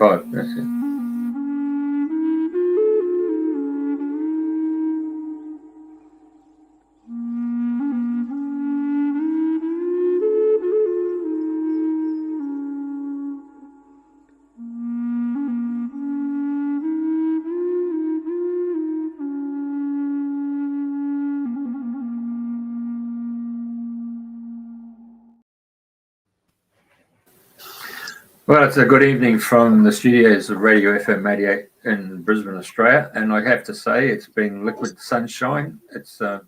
5. That's it. Well, it's a good evening from the studios of Radio FM88 in Brisbane, Australia, and I have to say it's been liquid sunshine. It's I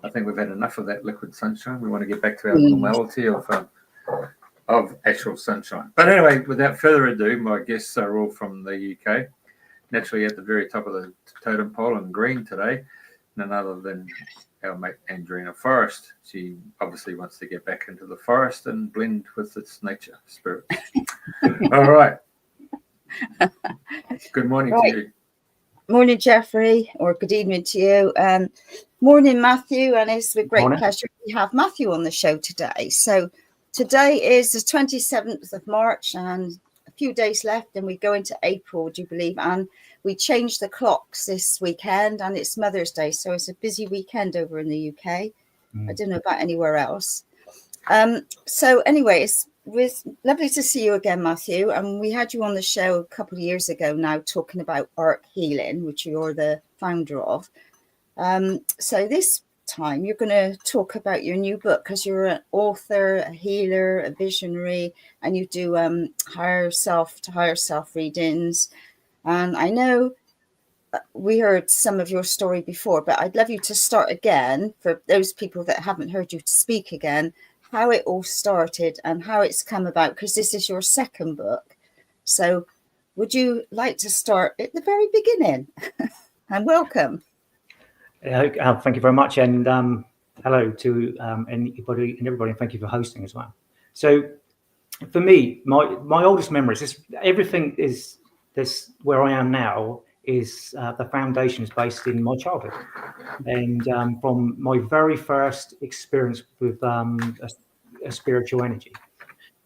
think we've had enough of that liquid sunshine. We want to get back to our normality of actual sunshine. But anyway, without further ado, my guests are all from the UK. Naturally, at the very top of the totem pole in green today, none other than our mate Andrena Forrest. She obviously wants to get back into the forest and blend with its nature spirit. All right. Good morning to you. Morning, Jeffrey, or good evening to you. Morning, Matthew, and it's with great pleasure we have Matthew on the show today. So today is the 27th of March and a few days left, and we go into April, do you believe? And we changed the clocks this weekend, and it's Mother's Day, so it's a busy weekend over in the UK. I don't know about anywhere else. So anyway, it was lovely to see you again, Matthew. And we had you on the show a couple of years ago now talking about Ark-Healing, which you're the founder of. So this time you're going to talk about your new book, because you're an author, a healer, a visionary, and you do higher self to higher self readings. And I know we heard some of your story before, but I'd love you to start again for those people that haven't heard you to speak again, how it all started and how it's come about, because this is your second book. So would you like to start at the very beginning? And welcome. Thank you very much. And hello to anybody and everybody. And thank you for hosting as well. So for me, my oldest memories, everything is this where I am now is the foundation is based in my childhood, and from my very first experience with a spiritual energy.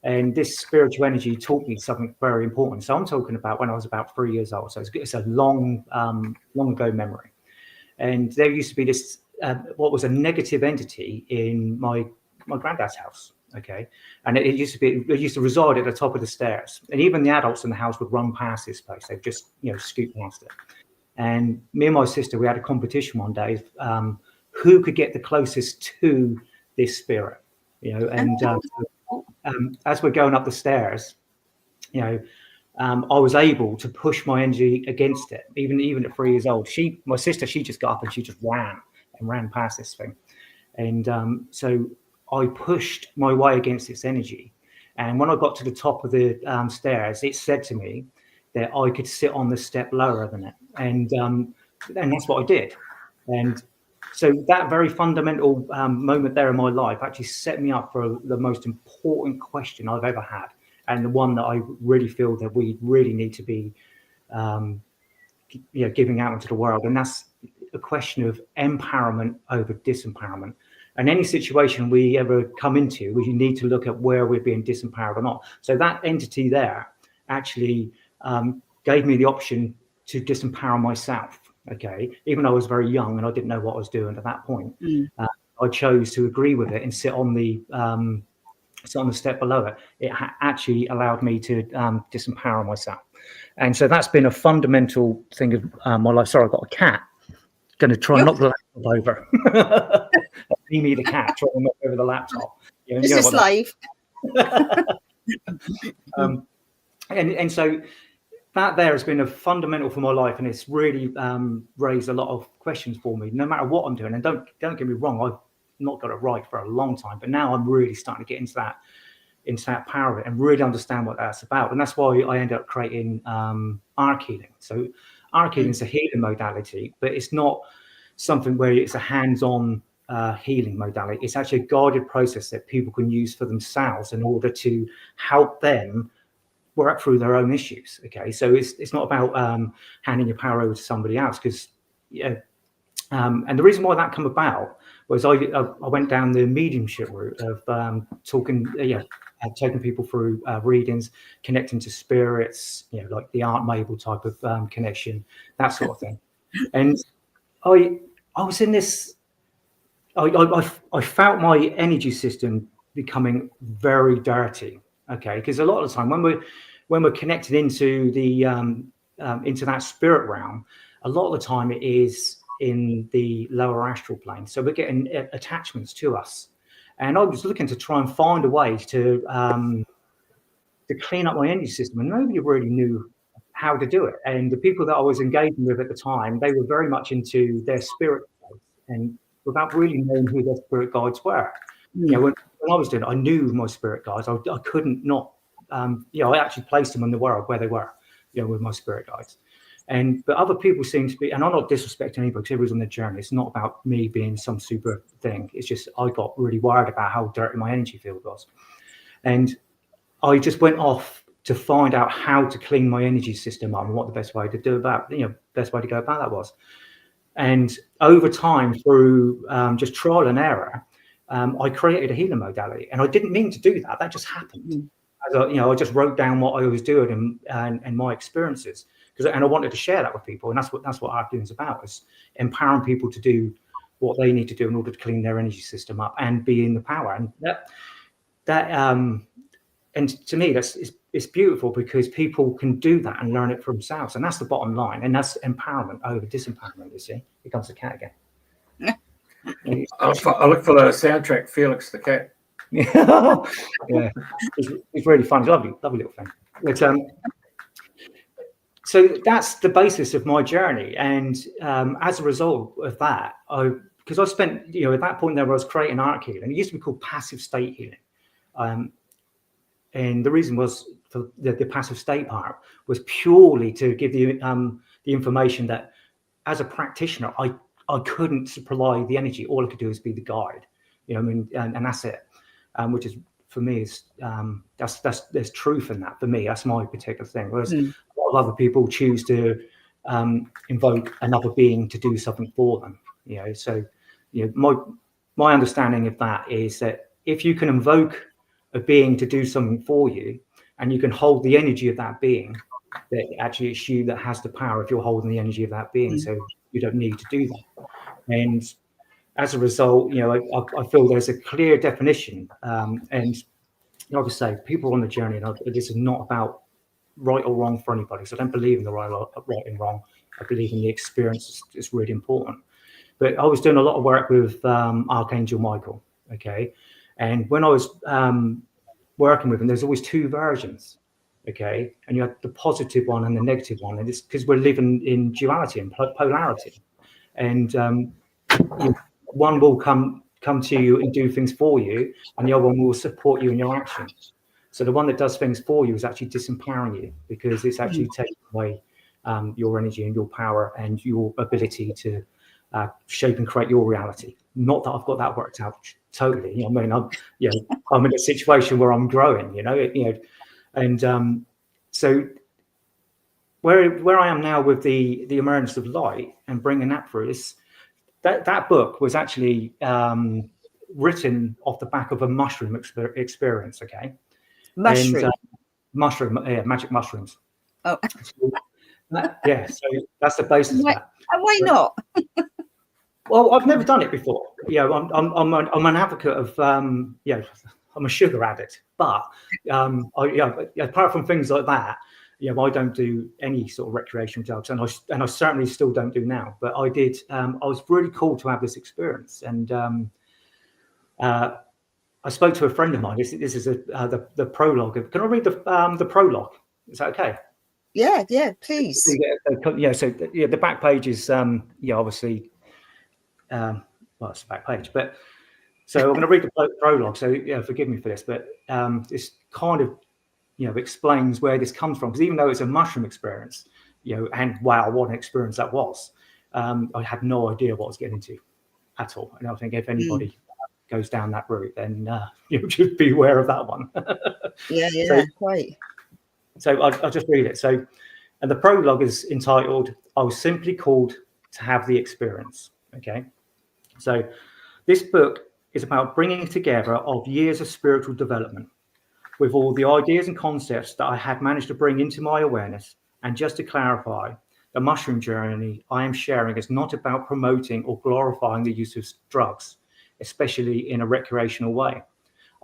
And this spiritual energy taught me something very important. So I'm talking about when I was about 3 years old. So it's a long ago memory. And there used to be this what was a negative entity in my granddad's house. Okay, and it used to reside at the top of the stairs, and even the adults in the house would run past this place. They'd just scoot past it. And me and my sister, we had a competition one day, who could get the closest to this spirit. And as we're going up the stairs, I was able to push my energy against it, even at 3 years old. My sister, she just got up and she just ran past this thing, and so I pushed my way against its energy. And when I got to the top of the stairs, it said to me that I could sit on the step lower than it. And that's what I did. And so that very fundamental moment there in my life actually set me up for the most important question I've ever had. And the one that I really feel that we really need to be giving out into the world. And that's a question of empowerment over disempowerment. And any situation we ever come into, we need to look at where we're being disempowered or not. So that entity there actually gave me the option to disempower myself. Okay, even though I was very young and I didn't know what I was doing at that point, I chose to agree with it and sit on the step below it. It actually allowed me to disempower myself. And so that's been a fundamental thing of my life. Sorry, I've got a cat. Going to try and knock the laptop over. Me, the cat, trying to knock over the laptop. This is live. And so that there has been a fundamental for my life, and it's really raised a lot of questions for me, no matter what I'm doing. And don't get me wrong, I've not got it right for a long time, but now I'm really starting to get into that power of it and really understand what that's about. And that's why I ended up creating Ark-Healing. So Ark-Healing is a healing modality, but it's not something where it's a hands-on healing modality. It's actually a guided process that people can use for themselves in order to help them work through their own issues. Okay, so it's not about handing your power over to somebody else, because and the reason why that come about was I went down the mediumship route of talking, taking people through readings, connecting to spirits, like the Aunt Mabel type of connection, that sort of thing. And I was in this. I felt my energy system becoming very dirty. Okay, because a lot of the time when we're connected into the into that spirit realm, a lot of the time it is in the lower astral plane. So we're getting attachments to us. And I was looking to try and find a way to clean up my energy system, and nobody really knew how to do it. And the people that I was engaging with at the time, they were very much into their spirit guides, and without really knowing who their spirit guides were. When I was doing it, I knew my spirit guides. I couldn't not. I actually placed them in the world where they were, with my spirit guides. But other people seem to be, and I'm not disrespecting anybody because everyone's on their journey. It's not about me being some super thing. It's just I got really worried about how dirty my energy field was. And I just went off to find out how to clean my energy system up and what the best way to do about, best way to go about that was. And over time, through just trial and error, I created a healing modality. And I didn't mean to do that. That just happened. I just wrote down what I was doing and my experiences. And I wanted to share that with people, and that's what Ark-Healing is about: is empowering people to do what they need to do in order to clean their energy system up and be in the power. And and to me, it's beautiful because people can do that and learn it for themselves, and that's the bottom line. And that's empowerment over disempowerment. You see, here comes the cat again. I look for the soundtrack, Felix the cat. Yeah, it's really fun. It's lovely little thing. But, so that's the basis of my journey, and as a result of that, because I spent, at that point there I was creating Ark-Healing. It used to be called passive state healing, and the reason was for the passive state part was purely to give the information that as a practitioner I couldn't supply the energy. All I could do is be the guide, and that's it, which is for me is there's truth in that. For me, that's my particular thing. Whereas a lot of other people choose to invoke another being to do something for them. So my understanding of that is that if you can invoke a being to do something for you, and you can hold the energy of that being, that actually it's you that has the power if you're holding the energy of that being. So you don't need to do that. And as a result, I feel there's a clear definition. And like I say, people on the journey, and this is not about right or wrong for anybody. So I don't believe in the right and wrong. I believe in the experience is really important. But I was doing a lot of work with Archangel Michael, okay? And when I was working with him, there's always two versions, okay? And you have the positive one and the negative one. And it's because we're living in duality and polarity. And one will come to you and do things for you, and the other one will support you in your actions. So the one that does things for you is actually disempowering you, because it's actually taking away your energy and your power and your ability to shape and create your reality. Not that I've got that worked out totally. I'm in a situation where I'm growing. And so where I am now with the Emergence of Light and bringing that through is that book was actually written off the back of a mushroom experience. Okay. Mushroom. And, magic mushrooms. Oh. So that's the basis of that. And why not? Well, I've never done it before. I'm an advocate of I'm a sugar addict, but apart from things like that, I don't do any sort of recreational drugs, and I certainly still don't do now. But I did. I was really cool to have this experience, and I spoke to a friend of mine. This is the prologue. Can I read the prologue? Is that okay? Yeah, please. So the back page is obviously. Well, it's the back page, but so I'm going to read the prologue. So forgive me for this, but this kind of explains where this comes from. Because even though it's a mushroom experience, and wow, what an experience that was, I had no idea what I was getting into at all. And I think if anybody goes down that route, then just be aware of that one. Quite. So I'll just read it. So, and the prologue is entitled, "I was simply called to have the experience." Okay. So This book is about bringing together of years of spiritual development with all the ideas and concepts that I had managed to bring into my awareness. And just to clarify, the mushroom journey I am sharing is not about promoting or glorifying the use of drugs, especially in a recreational way.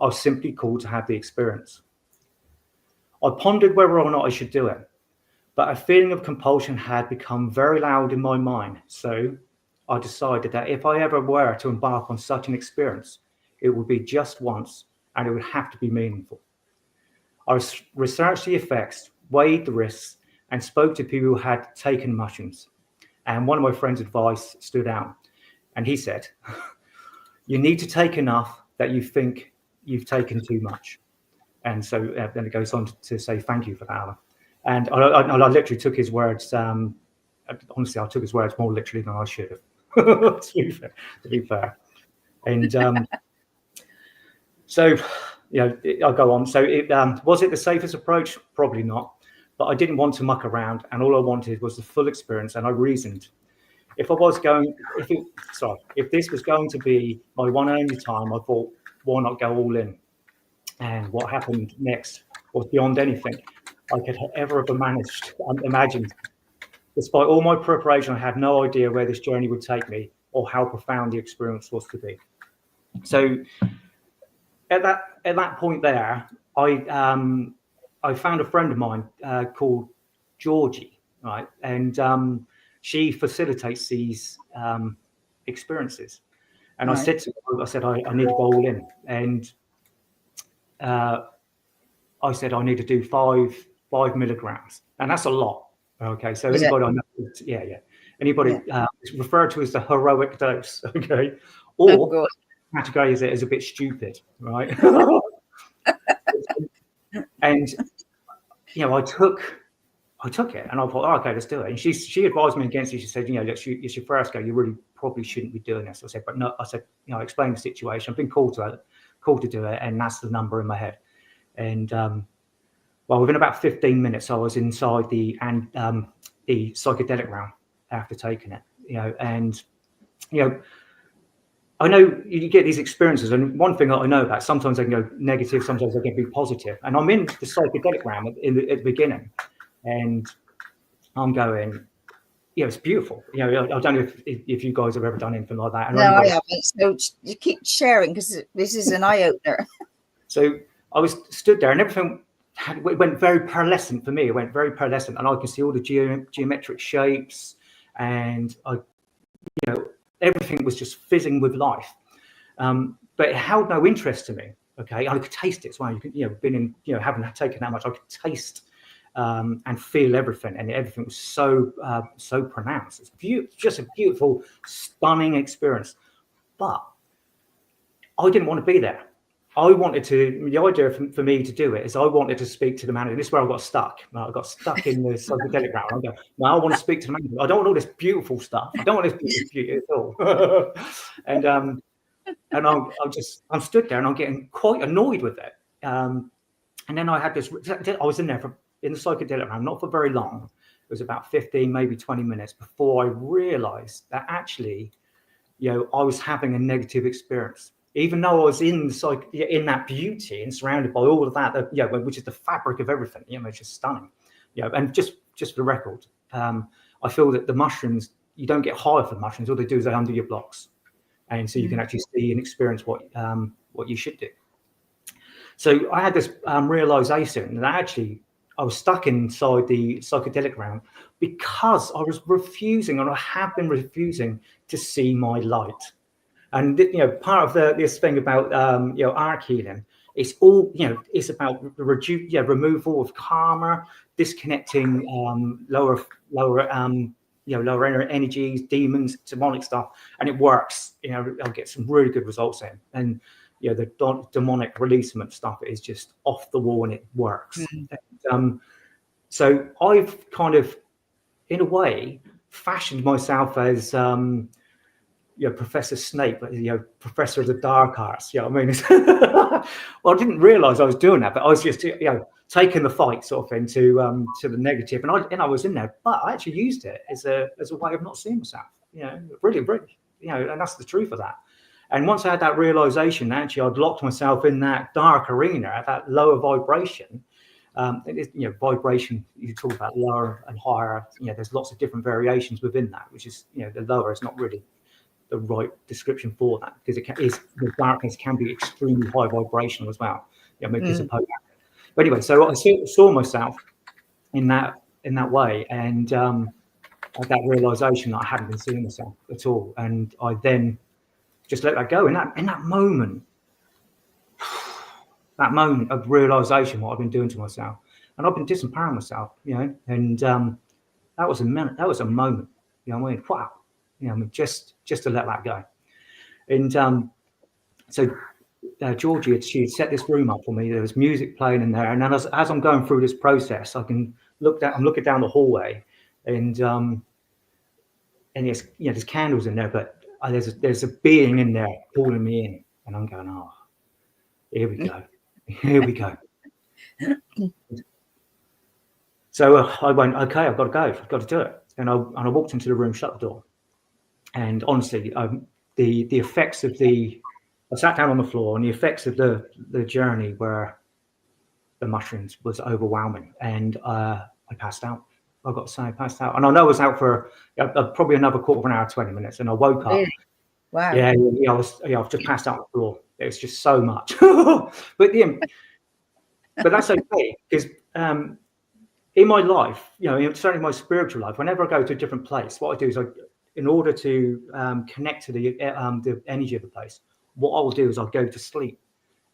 I was simply called to have the experience. I pondered whether or not I should do it, but a feeling of compulsion had become very loud in my mind. So I decided that if I ever were to embark on such an experience, it would be just once and it would have to be meaningful. I researched the effects, weighed the risks, and spoke to people who had taken mushrooms. And one of my friend's advice stood out. And he said, you need to take enough that you think you've taken too much. And so then it goes on to say, thank you for that, Alan. And I literally took his words. Honestly, I took his words more literally than I should have, to be fair. And so, I'll go on. So was it the safest approach? Probably not. But I didn't want to muck around. And all I wanted was the full experience. And I reasoned, if this was going to be my one and only time, I thought, why not go all in? And what happened next was beyond anything I could ever have imagined. Despite all my preparation, I had no idea where this journey would take me or how profound the experience was to be. So at that point there, I found a friend of mine called Georgie, right? And she facilitates these experiences. And right. I said to her, I need to go all in. And I said, I need to do 5 milligrams. And that's a lot. Okay. So anybody I know, anybody is referred to as the heroic dose. Okay. Or categorize it as a bit stupid, right? And, I took it and I thought, okay, let's do it. And she advised me against it. She said, it's your first go. You really probably shouldn't be doing this. I said, but no, I explained the situation. I've been called to do it. And that's the number in my head. And, within about 15 minutes, I was inside the psychedelic realm after taking it, and, I know you get these experiences. And one thing that I know about, sometimes they can go negative, sometimes they can be positive. And I'm in the psychedelic realm at the beginning and I'm going, it's beautiful. I don't know if you guys have ever done anything like that. And no, I haven't. So you keep sharing because this is an eye-opener. So I was stood there and everything went very pearlescent for me. It went very pearlescent, and I could see all the geometric shapes, and everything was just fizzing with life. But it held no interest to me. Okay, I could taste it as well. You could, having taken that much, I could taste and feel everything, and everything was so pronounced. It's just a beautiful, stunning experience. But I didn't want to be there. The idea for me to do it is I wanted to speak to the manager. This is where I got stuck. I got stuck in the psychedelic round. I go, I want to speak to the manager. I don't want all this beautiful stuff. I don't want this beauty at all. And I'm stood there and I'm getting quite annoyed with it. And then I was in there in the psychedelic round, not for very long. It was about 15, maybe 20 minutes before I realized that actually, I was having a negative experience. Even though I was in that beauty and surrounded by all of that, which is the fabric of everything, it's just stunning. And just for the record, I feel that the mushrooms, you don't get high for the mushrooms. All they do is they undo your blocks, and so you can actually see and experience what you should do. So I had this realization that actually I was stuck inside the psychedelic realm because I was refusing, and I have been refusing to see my light. And part of this thing about Ark-Healing, it's all it's about removal of karma, disconnecting lower energies, demons, demonic stuff, and it works. I'll get some really good results in, and the demonic releasement stuff is just off the wall, and it works. And, so I've kind of, in a way, fashioned myself as Professor Snape, Professor of the Dark Arts. Well, I didn't realize I was doing that, but I was just, taking the fight sort of into to the negative, and I was in there, but I actually used it as a way of not seeing myself. Really, and that's the truth of that. And once I had that realization, actually, I'd locked myself in that dark arena at that lower vibration. Vibration, you talk about lower and higher, there's lots of different variations within that, which is, the lower is not really the right description for that, because the darkness can be extremely high vibrational as well. Maybe suppose. But anyway, so I saw myself in that way, and I had that realization that I hadn't been seeing myself at all, and I then just let that go. In that moment of realization, what I've been doing to myself, and I've been disempowering myself, and that was a minute, that was a moment, wow, just to let that go. And so Georgie, she had set this room up for me. There was music playing in there, and then as I'm going through this process, I can I'm looking down the hallway, and there's candles in there, but there's a being in there pulling me in, and I'm going, oh, here we go. So I went, okay, I've got to go. I've got to do it. And I walked into the room, shut the door. And honestly, the effects of I sat down on the floor, and the effects of the journey were the mushrooms was overwhelming. And I passed out. I've got to say, I passed out. And I know I was out for probably another quarter of an hour, 20 minutes. And I woke up. Really? Wow. Yeah, I've just passed out on the floor. It was just so much. But that's okay, because in my life, certainly my spiritual life, whenever I go to a different place, what I do is in order to connect to the energy of the place, what I will do is I'll go to sleep,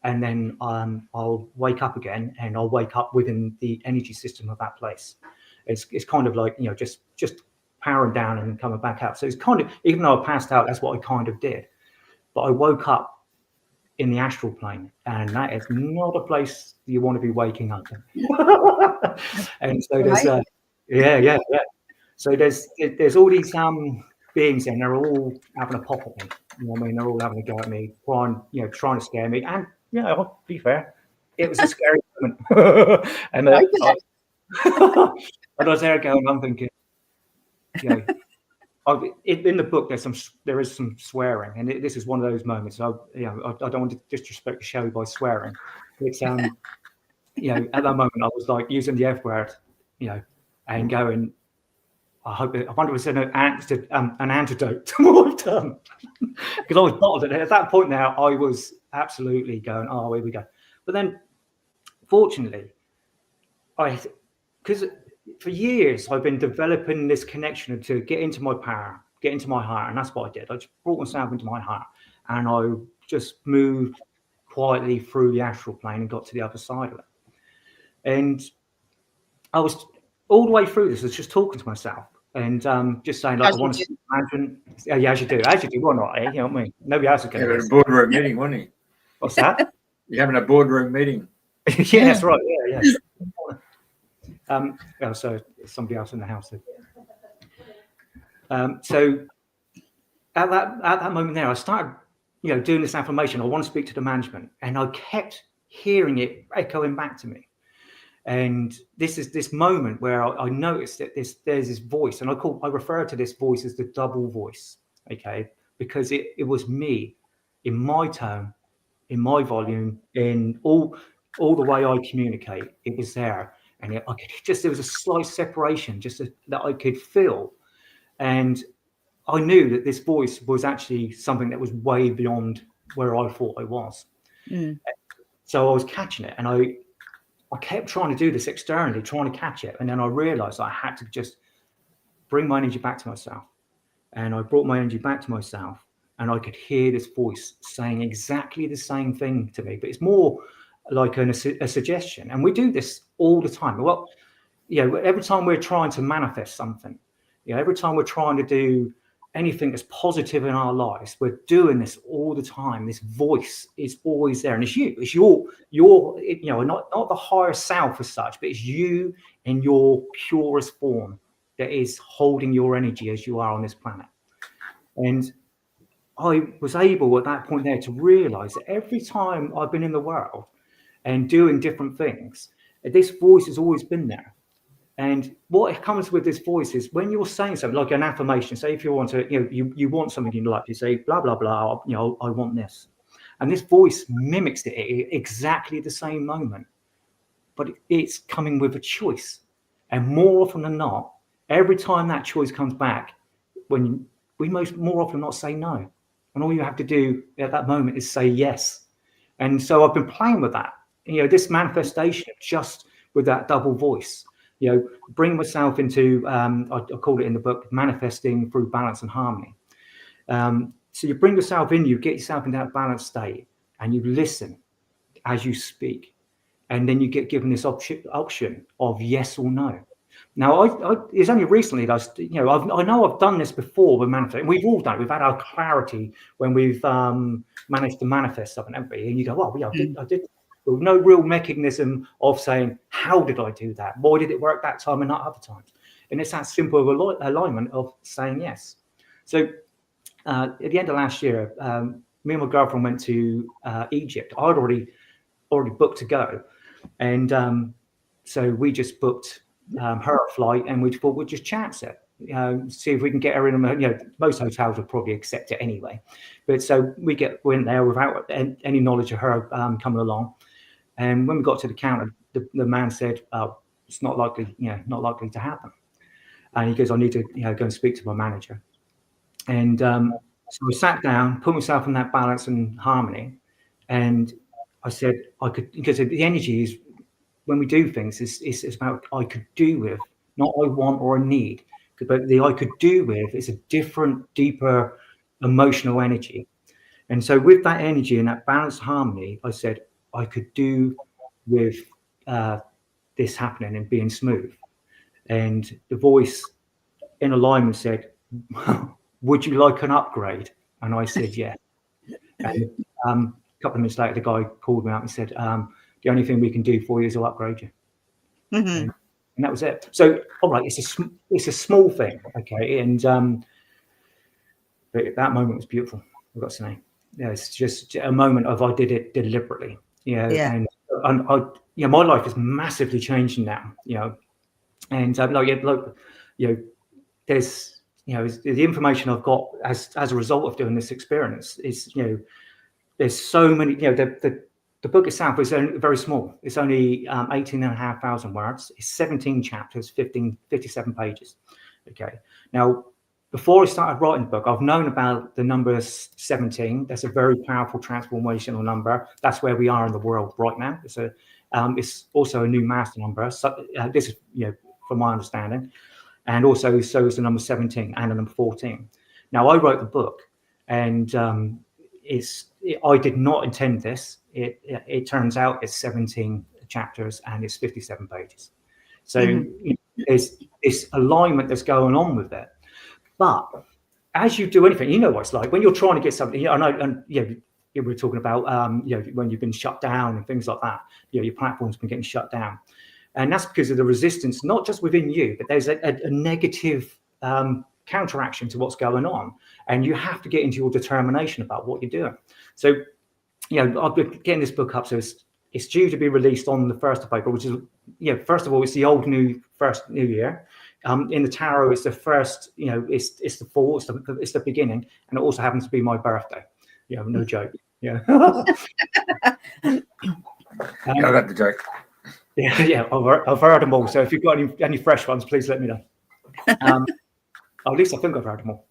and then I'll wake up again, and I'll wake up within the energy system of that place. It's kind of like, just powering down and coming back out. So it's kind of, even though I passed out, that's what I kind of did. But I woke up in the astral plane, and that is not a place you want to be waking up in. And so there's so there's all these beings, and they're all having a pop at me. They're all having a go at me, trying to scare me. And I'll be fair, it was a scary moment. And I was there going, I'm thinking, in the book, there is some swearing, and this is one of those moments. I don't want to disrespect the show by swearing. It's at that moment I was like using the F word, and going, I wonder if it's an antidote to what I've done, because I was bottled it. At that point now, I was absolutely going, oh, here we go. But then, fortunately, because for years I've been developing this connection to get into my power, get into my heart, and that's what I did. I just brought myself into my heart, and I just moved quietly through the astral plane and got to the other side of it. And I was all the way through this, I was just talking to myself and just saying, like, I want to imagine. Yeah, as you do, why not? You know what I mean? Nobody else is going to. You're having a boardroom meeting, wasn't he? What's that? You're having a boardroom meeting. Yeah, that's right. Yeah. So somebody else in the house. So at that moment there, I started, doing this affirmation. I want to speak to the management, and I kept hearing it echoing back to me. And this is this moment where I noticed that there's this voice, and I refer to this voice as the double voice, okay? Because it was me, in my tone, in my volume, in all the way I communicate. It was there, and there was a slight separation, that I could feel, and I knew that this voice was actually something that was way beyond where I thought I was. So I was catching it, and I kept trying to do this externally, trying to catch it. And then I realized I had to just bring my energy back to myself. And I brought my energy back to myself, and I could hear this voice saying exactly the same thing to me, but it's more like a suggestion. And we do this all the time. Well, every time we're trying to manifest something, every time we're trying to do anything that's positive in our lives, we're doing this all the time. This voice is always there, and it's you. It's your not the higher self as such, but it's you in your purest form that is holding your energy as you are on this planet. And I was able at that point there to realize that every time I've been in the world and doing different things, this voice has always been there. And what comes with this voice is when you're saying something like an affirmation, say if you want to, you want something in life, you say, blah, blah, blah, I want this. And this voice mimics it at exactly the same moment, but it's coming with a choice. And more often than not, every time that choice comes back, when we more often not say no. And all you have to do at that moment is say yes. And so I've been playing with that, this manifestation just with that double voice, bring myself into, I call it in the book, manifesting through balance and harmony. So you bring yourself in, you get yourself in that balanced state, and you listen as you speak. And then you get given this option of yes or no. Now, it's only recently that I know I've done this before with manifesting. We've all done it. We've had our clarity when we've managed to manifest something, haven't we? And you go, oh, yeah, I did. With no real mechanism of saying, how did I do that? Why did it work that time and not other times? And it's that simple alignment of saying yes. So at the end of last year, me and my girlfriend went to Egypt. I'd already booked to go. And so we just booked her a flight, and we thought we'd just chance it, see if we can get her in. Most hotels would probably accept it anyway. But so we went there without any knowledge of her coming along. And when we got to the counter, the man said, "Oh, it's not likely to happen." And he goes, "I need to, go and speak to my manager." And so I sat down, put myself in that balance and harmony, and I said I could, because the energy is when we do things, it's about I could do with, not I want or I need. But the I could do with is a different, deeper emotional energy. And so with that energy and that balanced harmony, I said I could do with this happening and being smooth. And the voice in alignment said, would you like an upgrade? And I said, yeah. And a couple of minutes later, the guy called me up and said, the only thing we can do for you is I'll upgrade you. Mm-hmm. And that was it. So, all right, it's a small thing, okay? And but that moment was beautiful, I've got to say. It's just a moment of I did it deliberately, and my life is massively changing now, and there's, the information I've got as a result of doing this experience is, there's so many, the book itself is only very small. It's only 18,500 words. It's 17 chapters, 57 pages. Okay. Now, before I started writing the book, I've known about the number 17. That's a very powerful transformational number. That's where we are in the world right now. It's also a new master number. So this is, from my understanding, and also so is the number 17 and the number 14. Now, I wrote the book, and I did not intend this. It turns out it's 17 chapters and it's 57 pages. So there's this alignment that's going on with it. But as you do anything, what it's like when you're trying to get something. I know, and we were talking about when you've been shut down and things like that. Your platform's been getting shut down, and that's because of the resistance, not just within you, but there's a negative counteraction to what's going on, and you have to get into your determination about what you're doing. So, I've been getting this book up, so it's due to be released on the 1st of April, which is, first of all, it's the old new year. In the tarot, it's the first, it's the fall, it's the beginning, and it also happens to be my birthday. No joke. Yeah. I got the joke. Yeah, I've heard them all. So if you've got any fresh ones, please let me know. At least I think I've heard them all.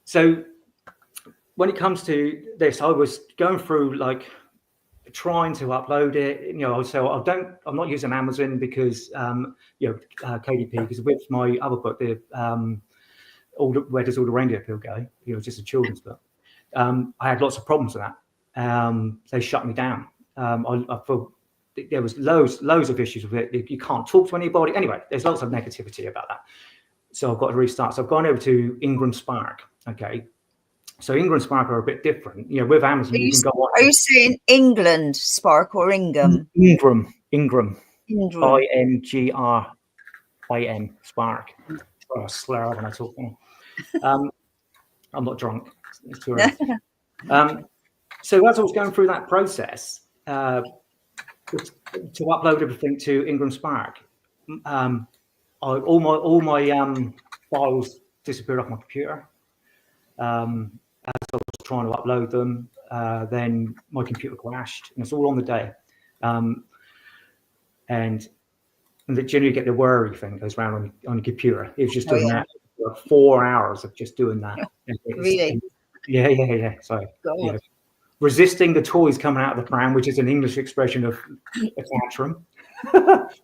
So when it comes to this, I was going through trying to upload it. So I'm not using Amazon because KDP, because with my other book, Where Does All the Reindeer Peel Go? It was just a children's book. I had lots of problems with that. They shut me down. I feel there was loads of issues with it. You can't talk to anybody. Anyway, there's lots of negativity about that. So I've got to restart. So I've gone over to Ingram Spark. Okay. So Ingram Spark are a bit different. With Amazon, you can go on. Are you saying England Spark or Ingham? Ingram. Ingrim. Spark. I slur when I talk. I'm not drunk. It's too early. So as I was going through that process to upload everything to Ingram Spark, all my files disappeared off my computer. As I was trying to upload them, then my computer crashed, and it's all on the day. And that generally get the worry thing goes around on the computer. It was just doing that for 4 hours of just doing that. Really? Yeah. So resisting the toys coming out of the pram, which is an English expression of a tantrum.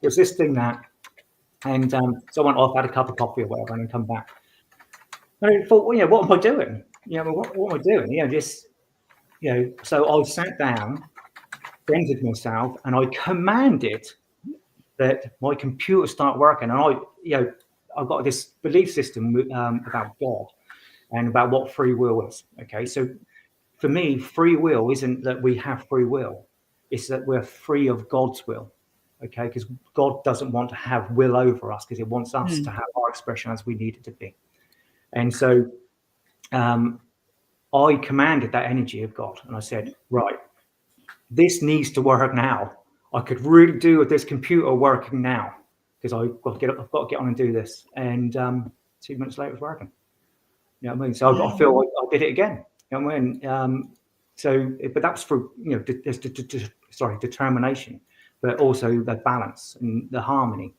Resisting that. And so I went off, had a cup of coffee or whatever, and then come back. And I thought, well, what am I doing? What am I doing? So I sat down, centered myself, and I commanded that my computer start working. And I've got this belief system about God and about what free will is. Okay, so for me, free will isn't that we have free will; it's that we're free of God's will. Okay, because God doesn't want to have will over us, because He wants us to have our expression as we need it to be. And so I commanded that energy of God, and I said, right, this needs to work now. I could really do with this computer working now, because I've got to get on and do this. And 2 minutes later, it was working. You know what I mean? So I feel like I did it again. You know what I mean? But that's for determination, but also the balance and the harmony,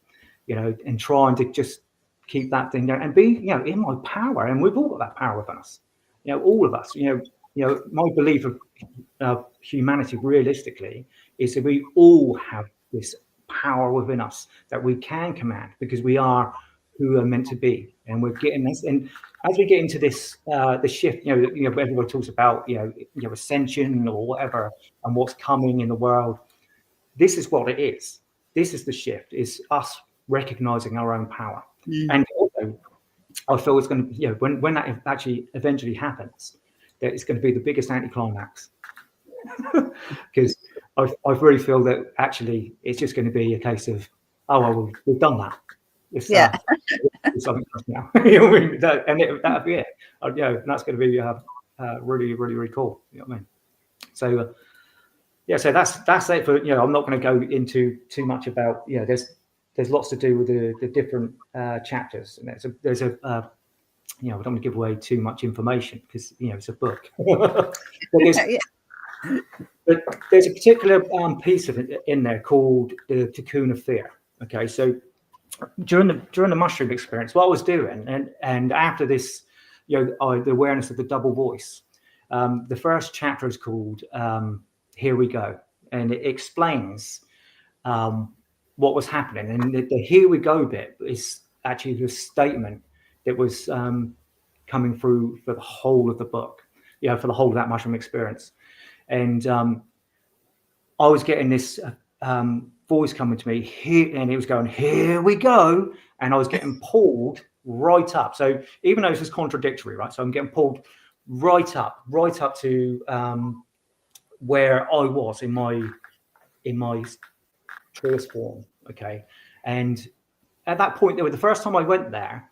and trying to just keep that thing there and be, in my power. And we've all got that power within us. All of us. My belief of humanity, realistically, is that we all have this power within us that we can command, because we are who we're meant to be, and we're getting this. And as we get into this, the shift, everyone talks about, ascension or whatever, and what's coming in the world. This is what it is. This is the shift. Is us recognizing our own power, and also, I feel it's going to, when that actually eventually happens, that it's going to be the biggest anticlimax, because I really feel that actually it's just going to be a case of, oh, well, we've done that. It's something else now. That'll be it. And that's going to be really, really, really cool. You know what I mean? So so that's it for, I'm not going to go into too much about, there's lots to do with the different chapters, and there's a I don't want to give away too much information, because it's a book. But there's a particular piece of it in there called the cocoon of fear. Okay, so during the mushroom experience, what I was doing, and after this, the awareness of the double voice, the first chapter is called Here We Go, and it explains what was happening. And the Here We Go bit is actually the statement that was coming through for the whole of the book, for the whole of that mushroom experience. And I was getting this voice coming to me here, and it was going, here we go. And I was getting pulled right up. So even though this is contradictory, right? So I'm getting pulled right up to where I was in my truest form. Okay. And at that point, the first time I went there,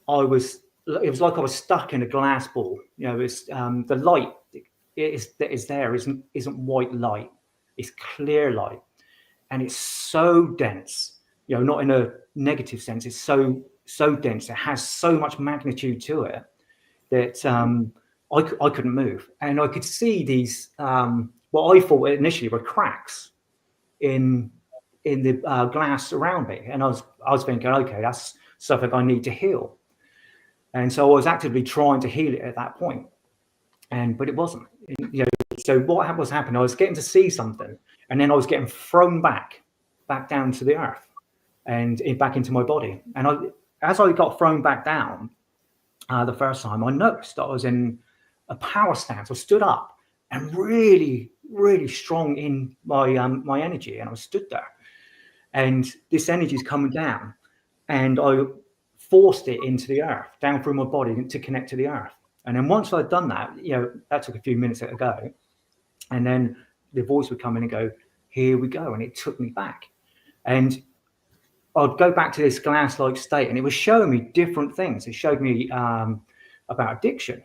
it was like I was stuck in a glass ball. It's the light that is there isn't white light, it's clear light, and it's so dense. Not in a negative sense. It's so dense. It has so much magnitude to it that I couldn't move, and I could see these what I thought initially were cracks in the glass around me, and I was thinking, okay, that's something I need to heal. And so I was actively trying to heal it at that point, but it wasn't. So what was happening? I was getting to see something, and then I was getting thrown back down to the earth, and back into my body. And as I got thrown back down the first time, I noticed that I was in a power stance. I stood up and really, really strong in my energy, and I stood there, and this energy is coming down, and I forced it into the earth, down through my body to connect to the earth. And then once I'd done that, that took a few minutes to go. And then the voice would come in and go, here we go. And it took me back. And I'd go back to this glass-like state, and it was showing me different things. It showed me about addiction,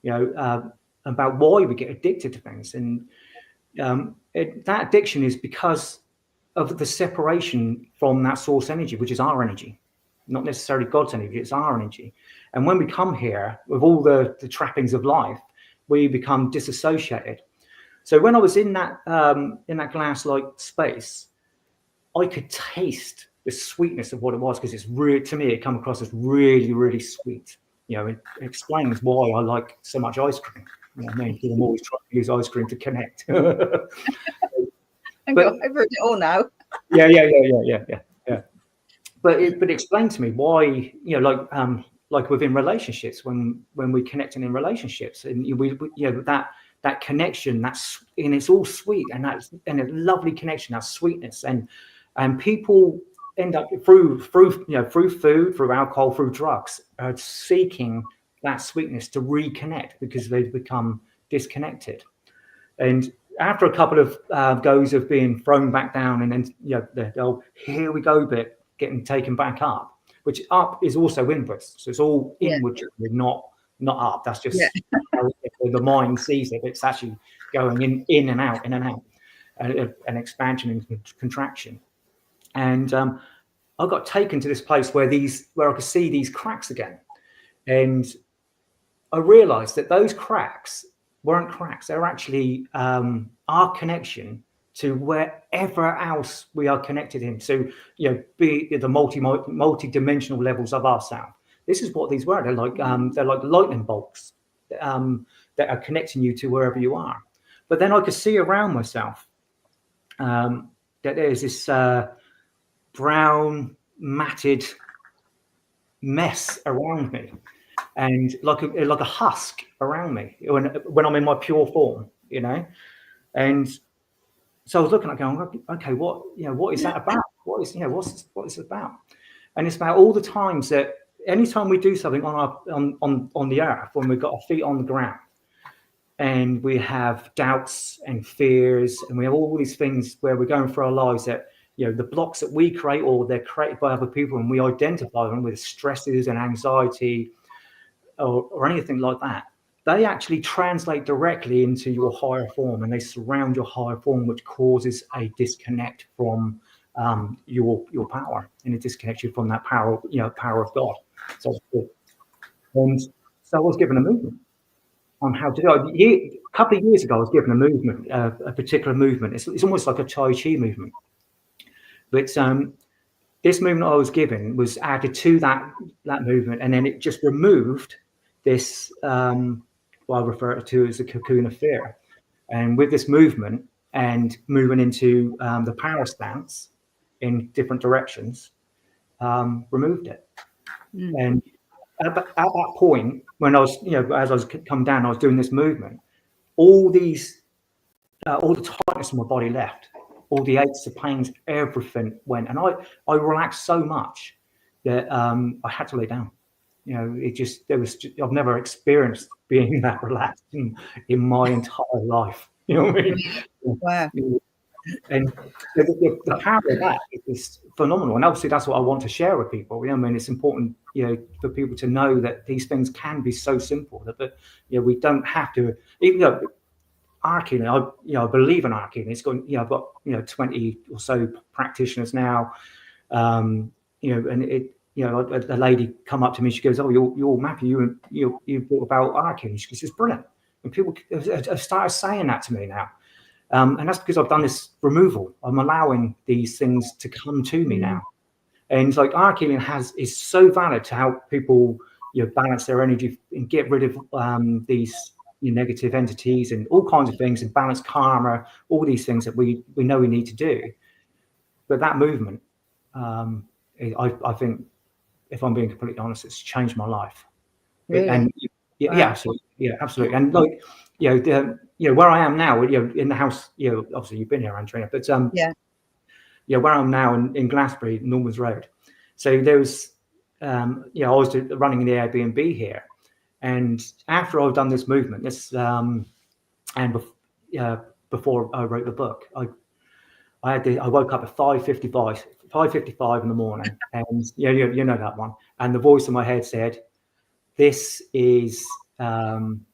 about why we get addicted to things. And that addiction is because of the separation from that source energy, which is our energy, not necessarily God's energy, it's our energy. And when we come here with all the trappings of life, we become disassociated. So when I was in that glass-like space, I could taste the sweetness of what it was, because it's really, to me, it come across as really, really sweet. You know, it explains why I like so much ice cream. You know what I mean? Because I'm always trying to use ice cream to connect. But I've heard it all now. Yeah. But it explained to me why, you know, like within relationships, when we connecting in relationships, and we you know, that connection, and it's all sweet, and a lovely connection, that sweetness, and people end up through food, through alcohol, through drugs, seeking that sweetness to reconnect, because they've become disconnected. And after a couple of goes of being thrown back down, and then, you know, the here we go bit getting taken back up, which up is also inwards, so it's all inward, not up. That's just how the mind sees it. It's actually going in and out, an expansion and contraction. And I got taken to this place where I could see these cracks again, and I realized that those cracks weren't cracks. They're actually our connection to wherever else we are connected in. So, you know, be the multi-dimensional levels of ourselves. This is what these were. They're like lightning bolts that are connecting you to wherever you are. But then I could see around myself that there's this brown matted mess around me, and like a husk around me when I'm in my pure form, you know. And so I was looking at it going, okay, what is that about? What's it about? And it's about all the times that anytime we do something on the earth, when we've got our feet on the ground, and we have doubts and fears, and we have all these things where we're going through our lives that, you know, the blocks that we create, or they're created by other people, and we identify them with stresses and anxiety or anything like that, they actually translate directly into your higher form, and they surround your higher form, which causes a disconnect from your power, and it disconnects you from that power of God. So I was given a movement on how to do it. A couple of years ago, I was given a movement, a particular movement. It's almost like a Tai Chi movement. But this movement I was given was added to that movement, and then it just removed this, what I refer to as the cocoon of fear. And with this movement and moving into the power stance in different directions, removed it. And at that point, when I was, as I was come down, I was doing this movement, all the tightness in my body left, all the aches, the pains, everything went, and I relaxed so much that I had to lay down. I've never experienced being that relaxed in my entire life. You know what I mean? Wow. And the power of that is phenomenal, and obviously that's what I want to share with people. You know, I mean, it's important, for people to know that these things can be so simple that we don't have to. Even though Ark-Healing, I believe in Ark-Healing. It's got, I've got 20 or so practitioners now, and it. A lady come up to me. She goes, "Oh, you're Matthew. You thought about Ark-Healing." She goes, "It's brilliant." And people have started saying that to me now. And that's because I've done this removal. I'm allowing these things to come to me now. And like Ark-Healing is so valid to help people, balance their energy and get rid of these negative entities and all kinds of things, and balance karma, all these things that we know we need to do. But that movement, I think, if I'm being completely honest, it's changed my life. Really? And absolutely. And like, where I am now, in the house, obviously you've been here, Andrena, but where I'm now in Glasbury, Norman's Road. So there was, I was running the Airbnb here, and after I've done this movement, before I wrote the book, I woke up at 5:55 in the morning, and you know that one, and the voice in my head said, this is time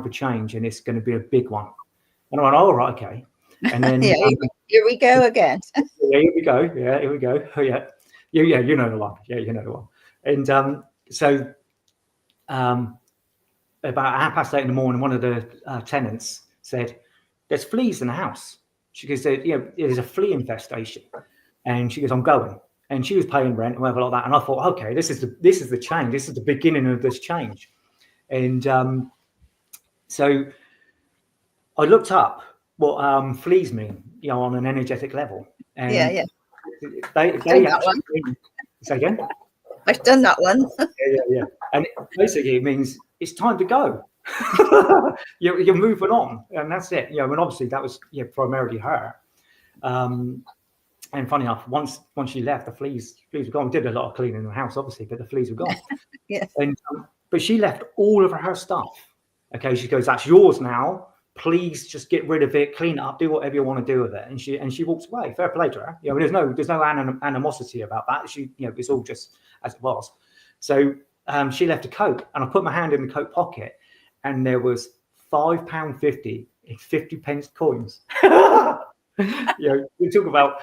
for change, and it's going to be a big one. And I went, oh, right, okay. And then yeah, here we go again. Yeah, here we go. Yeah, here we go. Oh, yeah. Yeah, you know the one. Yeah, you know the one. And so about 8:30 in the morning, one of the tenants said, "There's fleas in the house." She goes, "There's a flea infestation," and she goes, "I'm going." And she was paying rent and whatever like that. And I thought, okay, this is the change. This is the beginning of this change. And so I looked up what fleas mean, on an energetic level. And yeah. They actually mean, say again? I've done that one. Yeah. And basically it means it's time to go. You're moving on, and that's it. And obviously that was primarily her. And funny enough, once she left, the fleas were gone. We did a lot of cleaning in the house, obviously, but the fleas were gone. Yes. And but she left all of her stuff. Okay, she goes, "That's yours now. Please just get rid of it, clean it up, do whatever you want to do with it." And she walks away. Fair play to her. There's no animosity about that. She, it's all just as it was. So she left a coat, and I put my hand in the coat pocket, and there was £5.50 in 50p coins. We talk about,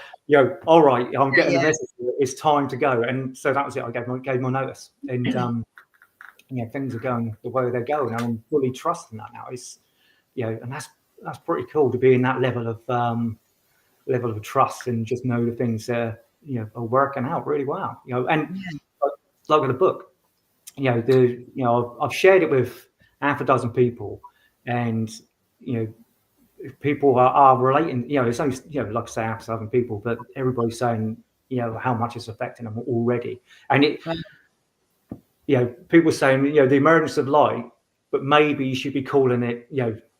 all right, I'm getting the message. It's time to go. And so that was it. I gave my notice, and things are going the way they're going, and I'm fully trusting that now. It's and that's pretty cool to be in that level of trust and just know the things are working out really well. And like with the book, I've shared it with half a dozen people, and people are relating. It's only like I say, half a dozen people, but everybody's saying how much it's affecting them already. And it, people saying the emergence of light, but maybe you should be calling it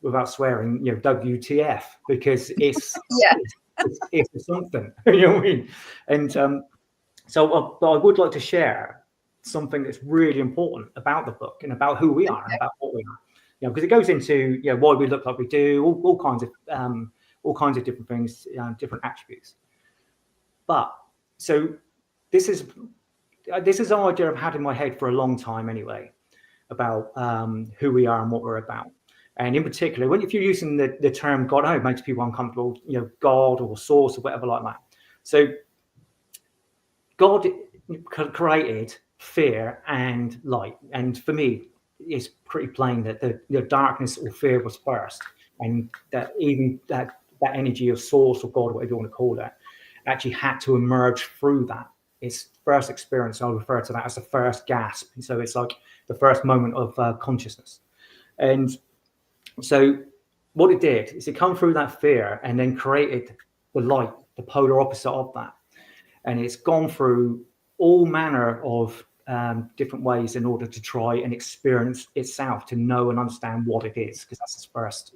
without swearing WTF, because it's it's something. You know what I mean? And so I would like to share something that's really important about the book and about who we are and about what we are. Because it goes into why we look like we do, all kinds of different things, different attributes. But so this is an idea I've had in my head for a long time anyway, about who we are and what we're about. And in particular, if you're using the term God, it makes people uncomfortable, God or source or whatever like that. So God created fear and light. And for me, it's pretty plain that the darkness or fear was first. And that even that energy of source or God, whatever you want to call it, actually had to emerge through that. Its first experience, I refer to that as the first gasp. And so it's like the first moment of consciousness. And so what it did is it come through that fear and then created the light, the polar opposite of that. And it's gone through all manner of different ways in order to try and experience itself, to know and understand what it is, because that's its first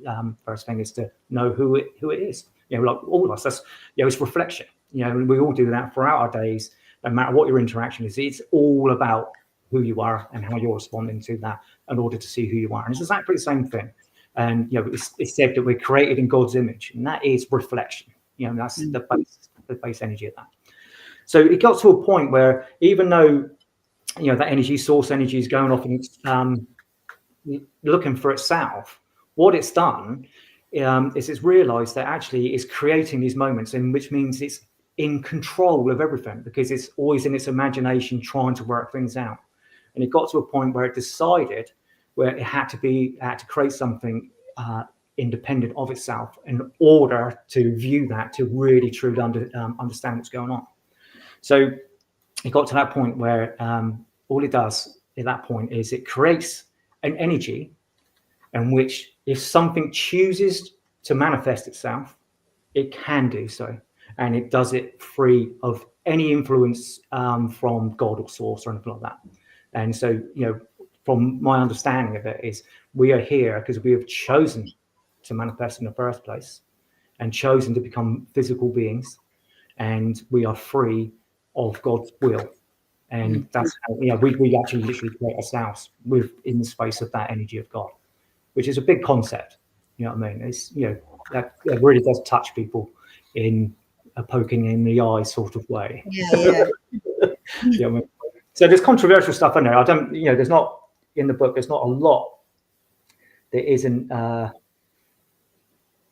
thing, is to know who it is. Like all of us, that's it's reflection. We all do that throughout our days, no matter what your interaction is. It's all about who you are and how you're responding to that in order to see who you are. And it's exactly the same thing. And it's said that we're created in God's image, and that is reflection. That's the base energy of that. So it got to a point where, even though that energy, source energy, is going off and looking for itself, what it's done is it's realized that actually it's creating these moments, and which means it's in control of everything, because it's always in its imagination trying to work things out. And it got to a point where it decided where it had to create something independent of itself in order to view that, to really truly understand what's going on. So it got to that point where all it does at that point is it creates an energy in which, if something chooses to manifest itself, it can do so. And it does it free of any influence from God or source or anything like that. And so, from my understanding of it, is we are here because we have chosen to manifest in the first place and chosen to become physical beings, and we are free of God's will. And that's how we actually literally create ourselves in the space of that energy of God, which is a big concept. You know what I mean? It's that really does touch people in a poking in the eye sort of way. Yeah. You know what I mean? So there's controversial stuff in there. There's not in the book. There's not a lot that isn't going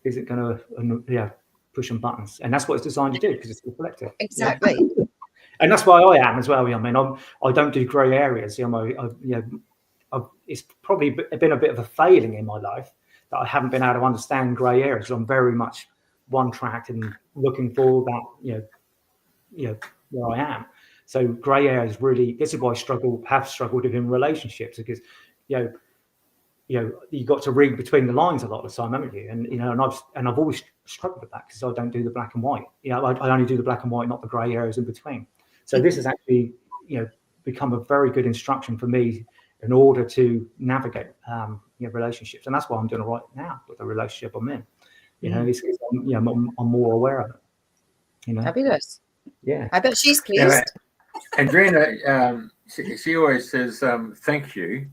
to pushing buttons, and that's what it's designed to do because it's reflective. Exactly. Yeah. And that's why I am as well. I mean, I don't do grey areas. It's probably been a bit of a failing in my life that I haven't been able to understand grey areas. I'm very much one track and looking for that, where I am. So grey areas really, this is why I have struggled in relationships, because, you got to read between the lines a lot of the time, haven't you? And I've always struggled with that because I don't do the black and white. I only do the black and white, not the grey areas in between. So this has actually, become a very good instruction for me in order to navigate, relationships. And that's why I'm doing it right now with the relationship I'm in. I'm more aware of it. Fabulous. Yeah. I bet she's pleased. Andrena, she always says, thank you,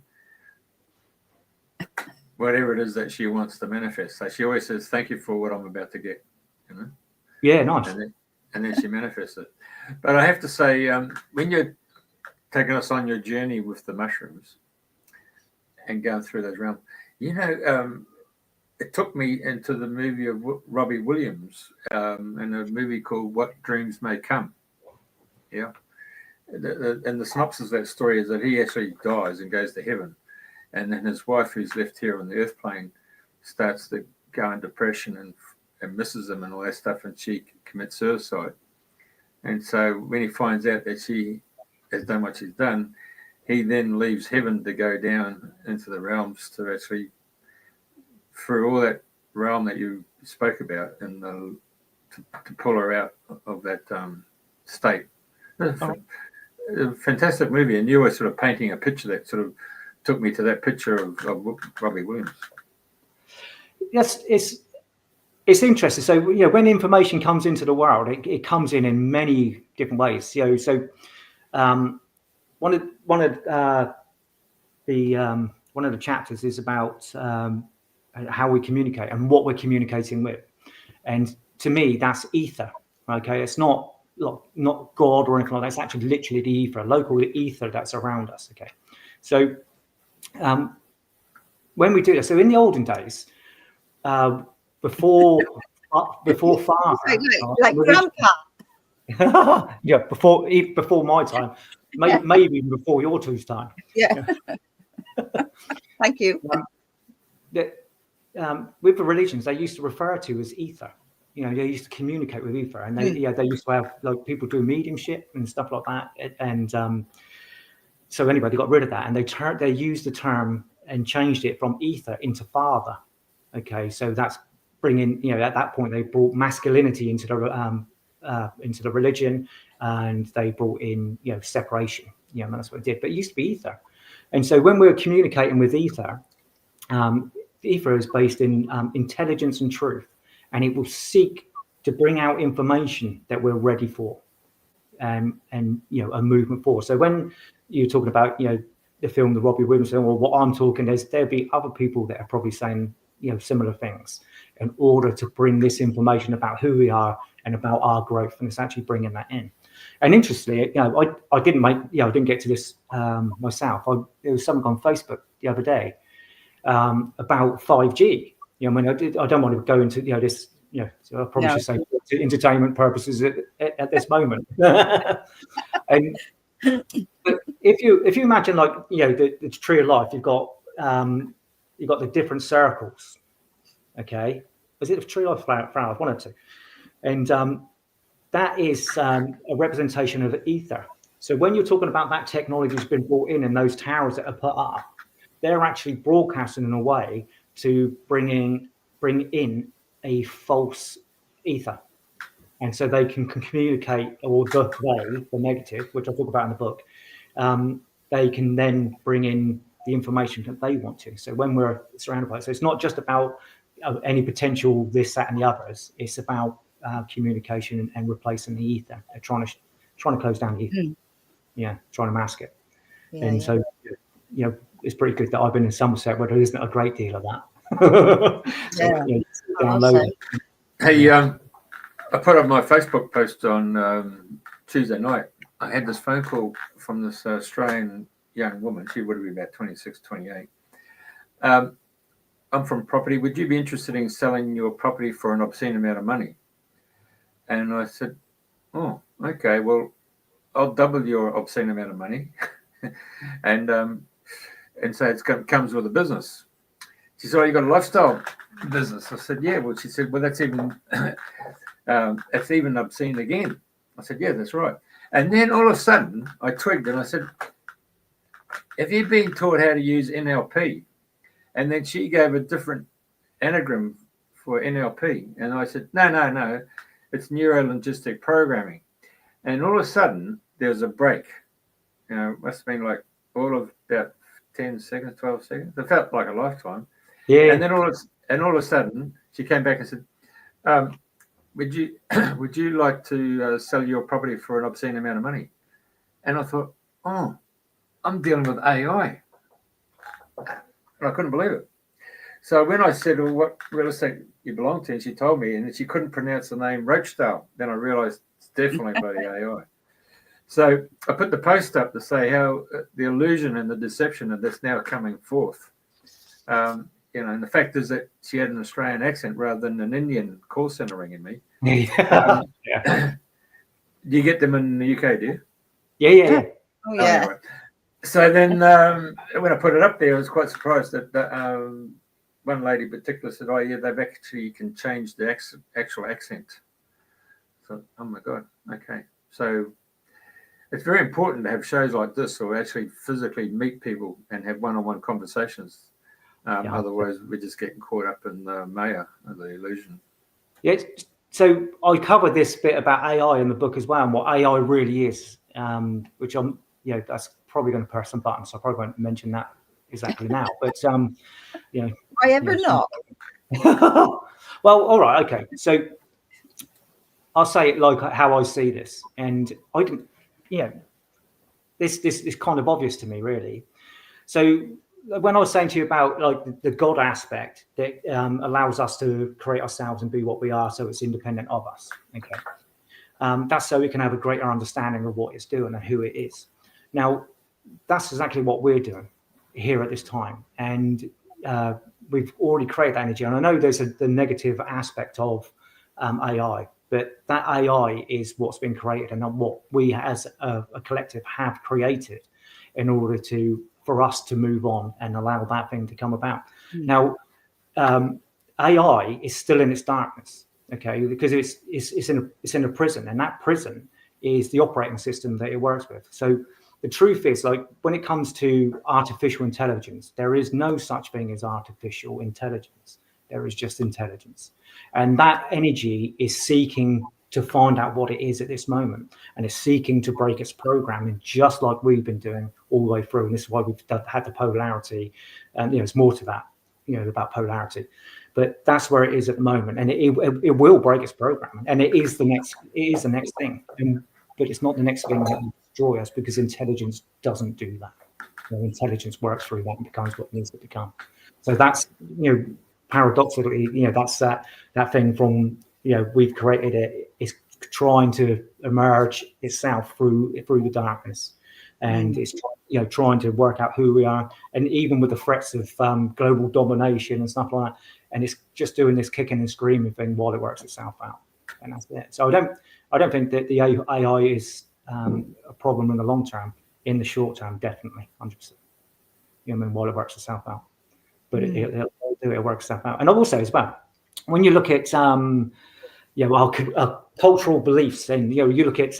whatever it is that she wants to manifest. So she always says, thank you for what I'm about to get. Yeah, nice. And then she manifests it. But I have to say, when you're taking us on your journey with the mushrooms and going through those realms, it took me into the movie of Robbie Williams and a movie called What Dreams May Come. Yeah. And the synopsis of that story is that he actually dies and goes to heaven. And then his wife, who's left here on the earth plane, starts to go in depression and misses him and all that stuff, and she commits suicide. And so when he finds out that she has done what she's done, he then leaves heaven to go down into the realms to actually, through all that realm that you spoke about, and to pull her out of that state. A fantastic movie, and you were sort of painting a picture that sort of took me to that picture of Robbie Williams. Yes, it's interesting. So when information comes into the world, it comes in many different ways. One of the chapters is about how we communicate and what we're communicating with, and to me that's ether. Okay, it's not God or anything like that. It's actually literally the ether, local ether that's around us. Okay, so when we do this, so in the olden days, before Father, like Grandpa. yeah, before my time, maybe even before your two's time. Yeah. Thank you. With the religions, they used to refer to as ether. They used to communicate with ether, and they used to have people do mediumship and stuff like that. And so anyway, they got rid of that, and they used the term and changed it from ether into father. Okay, so that's bringing, at that point they brought masculinity into the religion, and they brought in separation. And that's what it did. But it used to be ether, and so when we're communicating with ether, ether is based in intelligence and truth, and it will seek to bring out information that we're ready for, and a movement forward. So when you're talking about the film, the Robbie Williams film, or what I'm talking, there'll be other people that are probably saying similar things in order to bring this information about who we are and about our growth, and it's actually bringing that in. And interestingly, I didn't get to this myself. There was something on Facebook the other day about 5G. I don't want to go into this. So I probably should say to entertainment purposes at this moment. And but if you imagine the tree of life, you've got the different circles. Okay, was it the tree of life flower? One or two, and that is a representation of ether. So when you're talking about that technology that's been brought in and those towers that are put up, they're actually broadcasting in a way to bring in a false ether. And so they can communicate, or the negative, which I talk about in the book, they can then bring in the information that they want to. So when we're surrounded by it, so it's not just about any potential this, that, and the others. It's about communication and replacing the ether. They're trying to close down the ether. Trying to mask it. So it's pretty good that I've been in Somerset where there isn't a great deal of that. Hey, I put up my Facebook post on Tuesday night. I had this phone call from this Australian young woman. She would have been about 26, 28. I'm from property. Would you be interested in selling your property for an obscene amount of money? And I said, oh, okay, well, I'll double your obscene amount of money. and say comes with a business. She said, oh, you got a lifestyle business. I said, yeah. Well, she said, well, that's even obscene again. I said, yeah, that's right. And then all of a sudden I twigged and I said, have you been taught how to use NLP? And then she gave a different anagram for NLP. And I said, no, it's neuro-linguistic programming. And all of a sudden there was a break. It must have been like all of about 10 seconds, 12 seconds. It felt like a lifetime. Yeah. And then all of a sudden she came back and said, would you like to sell your property for an obscene amount of money? And I thought, oh, I'm dealing with AI. And I couldn't believe it. So when I said, well, what real estate you belong to, and she told me, and she couldn't pronounce the name Rochdale, then I realized it's definitely bloody AI. So I put the post up to say how the illusion and the deception of this now coming forth. And the fact is that she had an Australian accent rather than an Indian call center ringing me. Yeah. Do you get them in the UK, do you? Yeah. Oh, yeah. Anyway. So then when I put it up there, I was quite surprised that one lady in particular said, oh, yeah, they've actually can change the actual accent. So, oh, my God. Okay. So it's very important to have shows like this or actually physically meet people and have one-on-one conversations. Otherwise, we're just getting caught up in the maya of the illusion. Yeah. So I covered this bit about AI in the book as well, and what AI really is, which I'm, that's probably going to press some buttons. So I probably won't mention that exactly now. But I ever not. Well, all right, okay. So I'll say it like how I see this, and I can, this is kind of obvious to me, really. So when I was saying to you about like the God aspect that allows us to create ourselves and be what we are, so it's independent of us. Okay, that's so we can have a greater understanding of what it's doing and who it is. Now, that's exactly what we're doing here at this time, and we've already created that energy. And I know there's the negative aspect of AI, but that AI is what's been created and what we as a collective have created in order for us to move on and allow that thing to come about. Now, AI is still in its darkness, okay, because it's in a prison, and that prison is the operating system that it works with. So the truth is, like, when it comes to artificial intelligence, there is no such thing as artificial intelligence. There is just intelligence. And that energy is seeking to find out what it is at this moment, and it's seeking to break its programming, just like we've been doing all the way through. And this is why we've had the polarity, and it's more to that, about polarity. But that's where it is at the moment, and it will break its programming, and it is the next thing. But it's not the next thing that will destroy us, because intelligence doesn't do that. Intelligence works through that and becomes what it needs to become. So that's, paradoxically, that's that thing from, we've created it. It's trying to emerge itself through the darkness, and it's trying to work out who we are. And even with the threats of global domination and stuff like that, and it's just doing this kicking and screaming thing while it works itself out. And that's it. So I don't think that the AI is a problem in the long term. In the short term, definitely, 100%. While it works itself out, but it works itself out. And also as well, when you look at cultural beliefs, and you look at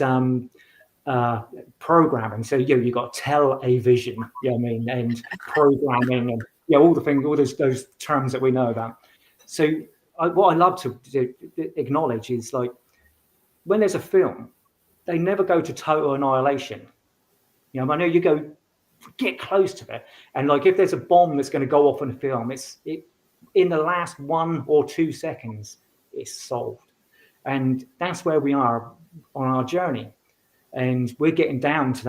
programming. So you got television, and programming, and all the things, all those terms that we know about. So what I love to acknowledge is, like, when there's a film, they never go to total annihilation. I know you get close to it, and like if there's a bomb that's going to go off in a film, it in the last 1 or 2 seconds, it's solved. And that's where we are on our journey, and we're getting down to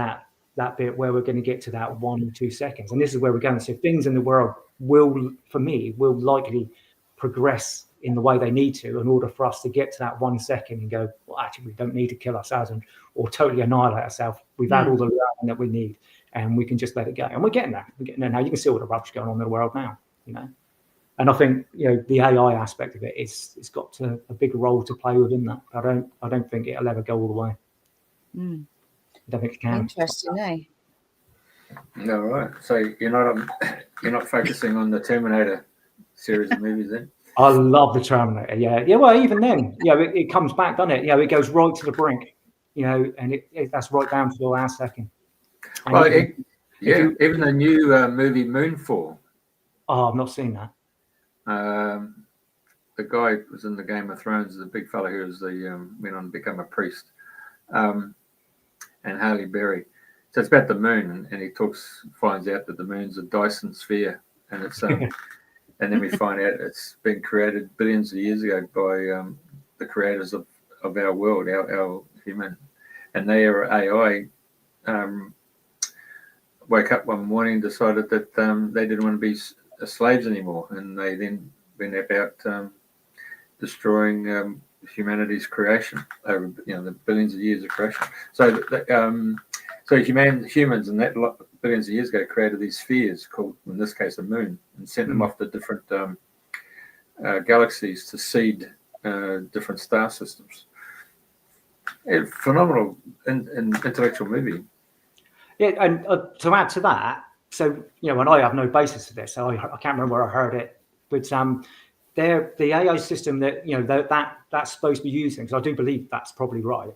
that bit where we're going to get to that 1 or 2 seconds, and this is where we're going. So things in the world will likely progress in the way they need to in order for us to get to that 1 second and go, well, actually, we don't need to kill ourselves or totally annihilate ourselves. We've had all the learning that we need, and we can just let it go. And we're getting there. Now. You can see all the rubbish going on in the world now, And I think the AI aspect of it's got a big role to play within that. I don't think it'll ever go all the way. I don't think it can. Interesting, eh? No, right. So you're not focusing on the Terminator series of movies then? I love the Terminator. Yeah. Well, even then, it comes back, doesn't it? It goes right to the brink. And that's right down to the last second. And Well, even the new movie Moonfall. Oh, I've not seen that. The guy who was in the Game of Thrones, the big fella who was went on to become a priest, and Halle Berry. So it's about the moon, and he finds out that the moon's a Dyson sphere, and it's and then we find out it's been created billions of years ago by the creators of our world, our human, and they are AI. Woke up one morning and decided that they didn't want to be slaves anymore, and they then went about destroying humanity's creation over the billions of years of creation. So humans in that billions of years ago created these spheres called, in this case, a moon, and sent them off to different galaxies to seed different star systems. A phenomenal intellectual movie. Yeah, and to add to that, so and I have no basis for this, so I can't remember where I heard it, but the AI system that that's supposed to be using, because I do believe that's probably right.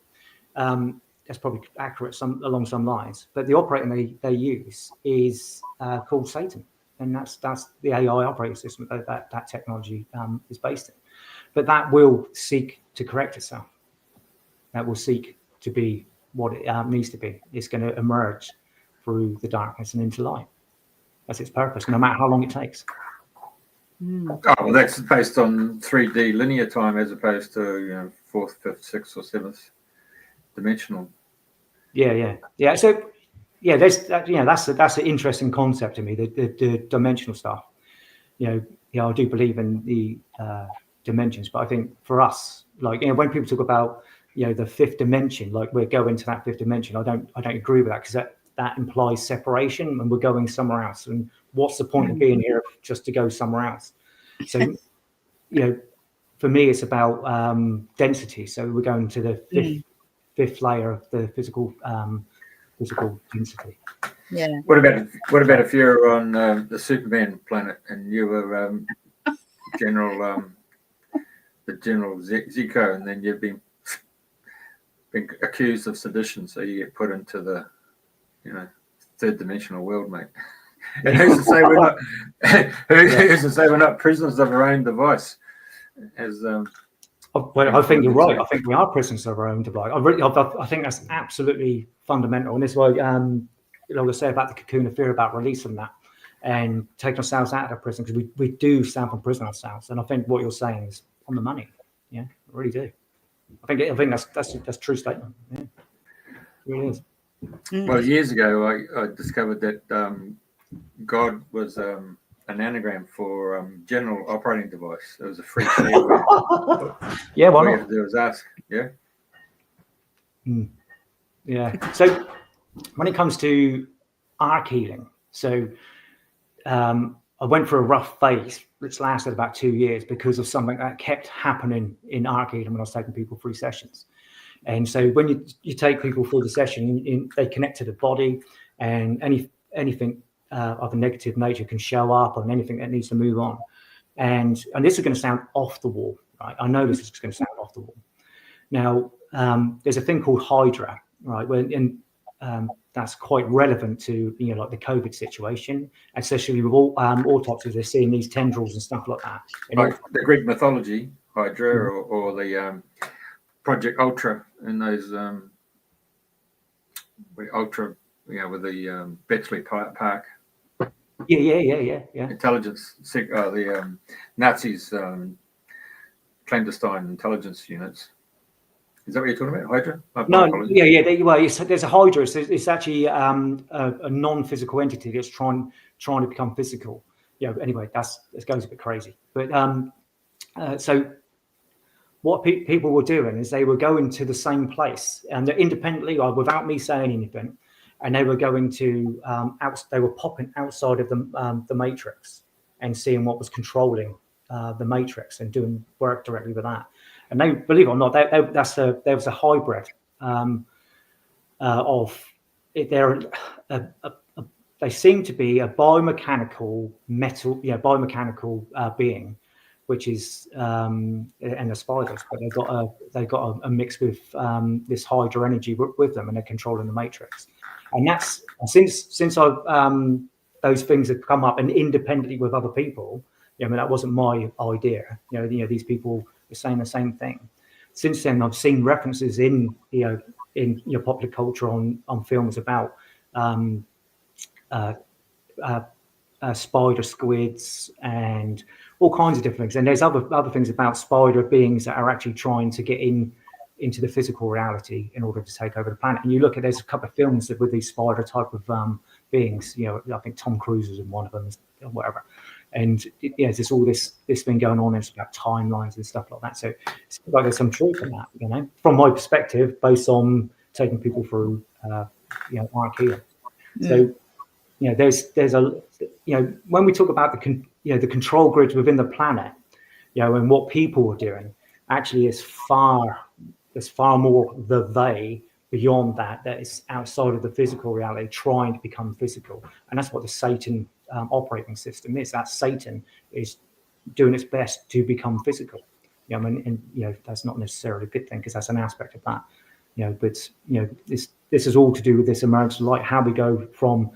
That's probably accurate along some lines. But the operating they use is called Satan, and that's the AI operating system that technology is based in. But that will seek to correct itself. That will seek to be what it needs to be. It's going to emerge through the darkness and into light. That's its purpose, no matter how long it takes. Oh, well, that's based on 3D linear time as opposed to fourth, fifth, sixth, or seventh dimensional. Yeah. So there's that's an interesting concept to me. The dimensional stuff. I do believe in the dimensions, but I think for us, when people talk about the fifth dimension, like we're going to that fifth dimension, I don't agree with that, because that implies separation and we're going somewhere else. And what's the point of being here just to go somewhere else? So, for me, it's about density. So we're going to the fifth layer of the physical density. Yeah. What about if you're on the Superman planet and you were General Zico, and then you've been accused of sedition, so you get put into the third dimensional world, mate. And who's to say we're not prisoners of our own device? As I think you're right. I think we are prisoners of our own device. I think that's absolutely fundamental, and it's why I say about the cocoon of fear, about releasing that and taking ourselves out of prison, because we do stand from prison ourselves. And I think what you're saying is on the money. Yeah, I really do. I think that's a true statement. Yeah, it really is. Well, years ago, I discovered that God was an anagram for general operating device. It was a free shareware. Yeah, why not? All you have to do is ask. Yeah. Yeah. So when it comes to Ark-Healing, so I went through a rough phase which lasted about 2 years because of something that kept happening in Ark-Healing when I was taking people through sessions. And so when you take people through the session, they connect to the body, and anything of a negative nature can show up, and anything that needs to move on. And this is going to sound off the wall, right? I know this is going to sound off the wall. Now, there's a thing called Hydra, right? That's quite relevant to like the COVID situation, especially with all autopsies. They're seeing these tendrils and stuff like that. Like the Greek mythology, Hydra, or the Project Ultra, and those Ultra, with the Bletchley Park. Yeah. Intelligence, the Nazis' clandestine intelligence units. Is that what you're talking about, Hydra? No, there's a Hydra. It's actually a non-physical entity that's trying to become physical. Anyway, it goes a bit crazy. But so what people were doing is they were going to the same place, and independently, or without me saying anything, and they were going to they were popping outside of the matrix, and seeing what was controlling the matrix and doing work directly with that. And they, believe it or not, there was a hybrid of it. They seem to be a biomechanical being, which is and the spiders, but they've got a mix with this hydra energy with them, and they're controlling the matrix. And that's since I've those things have come up and independently with other people. I mean, that wasn't my idea. These people were saying the same thing. Since then, I've seen references in popular culture on films about spider squids and all kinds of different things. And there's other things about spider beings that are actually trying to get into the physical reality in order to take over the planet. And you look at, there's a couple of films with these spider type of beings. I think Tom Cruise is in one of them, or whatever. And there's all this thing going on. It's about timelines and stuff like that. So it's like there's some truth in that, from my perspective, based on taking people through, Ark-Healing. So, there's a, when we talk about the control grids within the planet, and what people are doing, actually there's far more the they beyond that is outside of the physical reality, trying to become physical. And that's what the Satan operating system is. That Satan is doing its best to become physical. That's not necessarily a good thing, because that's an aspect of that. But this is all to do with this emergence of light, how we go from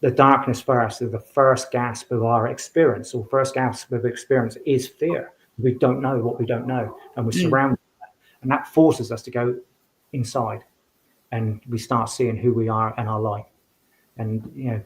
the darkness first to the first gasp of our experience, or first gasp of experience is fear. We don't know what we don't know, and we're surrounded by that. And that forces us to go inside, and we start seeing who we are and our light. And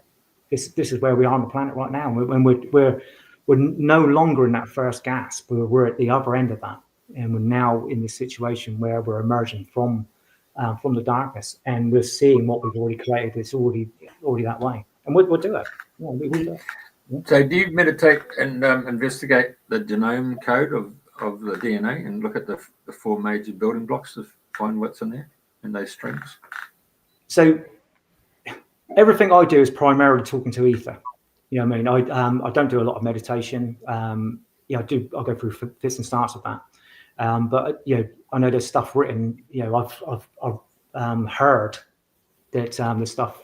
this is where we are on the planet right now. When we're no longer in that first gasp. We're at the other end of that, and we're now in this situation where we're emerging from the darkness, and we're seeing what we've already created. It's already that way, and we'll do it. Yeah, we will do it. Yeah. So, do you meditate and investigate the genome code of the DNA and look at the four major building blocks to find what's in there in those strings? So, everything I do is primarily talking to ether. I mean, I don't do a lot of meditation. I go through fits and starts of that. But I know there's stuff written. I've heard that there's stuff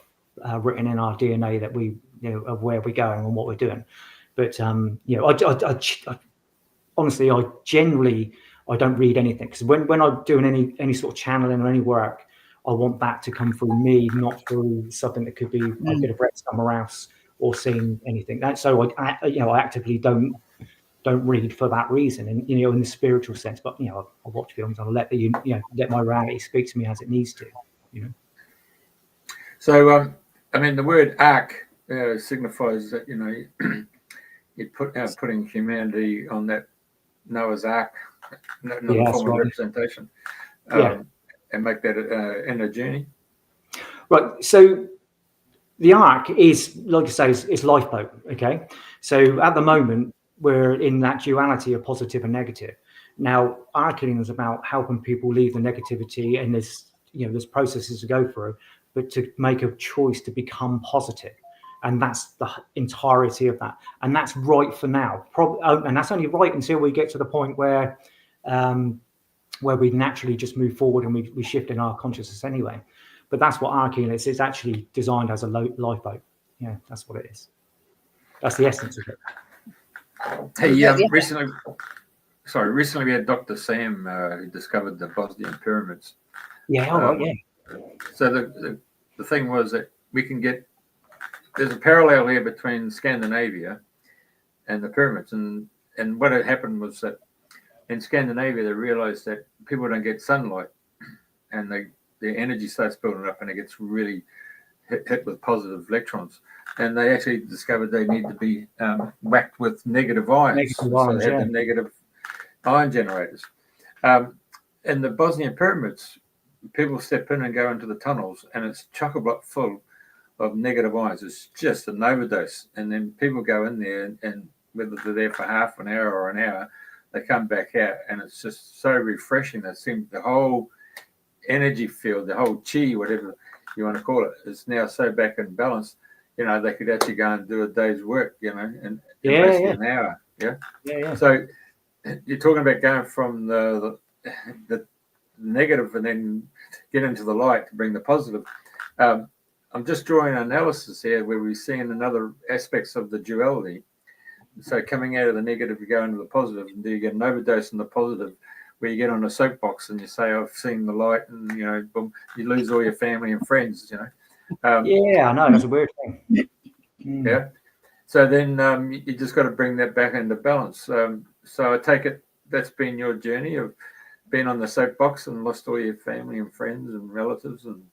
written in our DNA that we of where we're going and what we're doing. But I honestly, I generally don't read anything, because when I'm doing any sort of channeling or any work, I want that to come through me, not through something that could be I could have read somewhere else or seen anything. So I actively don't read for that reason, and in the spiritual sense. But I watch films. I'll let let my reality speak to me as it needs to. So I mean, the word Ark signifies that you're putting humanity on that Noah's Ark, another form of representation, and make that in a journey. Right. So the Ark is, like I say, is lifeboat. Okay. So at the moment, we're in that duality of positive and negative. Now, Ark-Healing is about helping people leave the negativity, and there's processes to go through, but to make a choice to become positive. And that's the entirety of that. And that's right for now. And that's only right until we get to the point where we naturally just move forward and we shift in our consciousness anyway. But that's what Ark-Healing is. It's actually designed as a lifeboat. Yeah, that's what it is. That's the essence of it. Hey, recently we had Dr. Sam who discovered the Bosnian pyramids. Yeah, So the thing was that there's a parallel here between Scandinavia and the pyramids, and what had happened was that in Scandinavia they realized that people don't get sunlight, and their energy starts building up, and it gets really hit with positive electrons, and they actually discovered they need to be whacked with negative ions. So they had the negative ion generators. In the Bosnian pyramids, people step in and go into the tunnels, and it's chock-a-block full of negative ions. It's just an overdose. And then people go in there, and whether they're there for half an hour or an hour, they come back out, and it's just so refreshing. It seems the whole energy field, the whole chi, whatever you want to call it, is now so back in balance. they could actually go and do a day's work, in Yeah, basically yeah. an hour. Yeah. So you're talking about going from the negative and then get into the light to bring the positive. I'm just drawing an analysis here where we're seeing another aspects of the duality. So coming out of the negative, you go into the positive, and do you get an overdose in the positive, where you get on a soapbox and you say, "I've seen the light," and boom, you lose all your family and friends. Yeah, I know, that's a weird thing. Yeah. So then you just got to bring that back into balance. So I take it that's been your journey of being on the soapbox and lost all your family and friends and relatives and.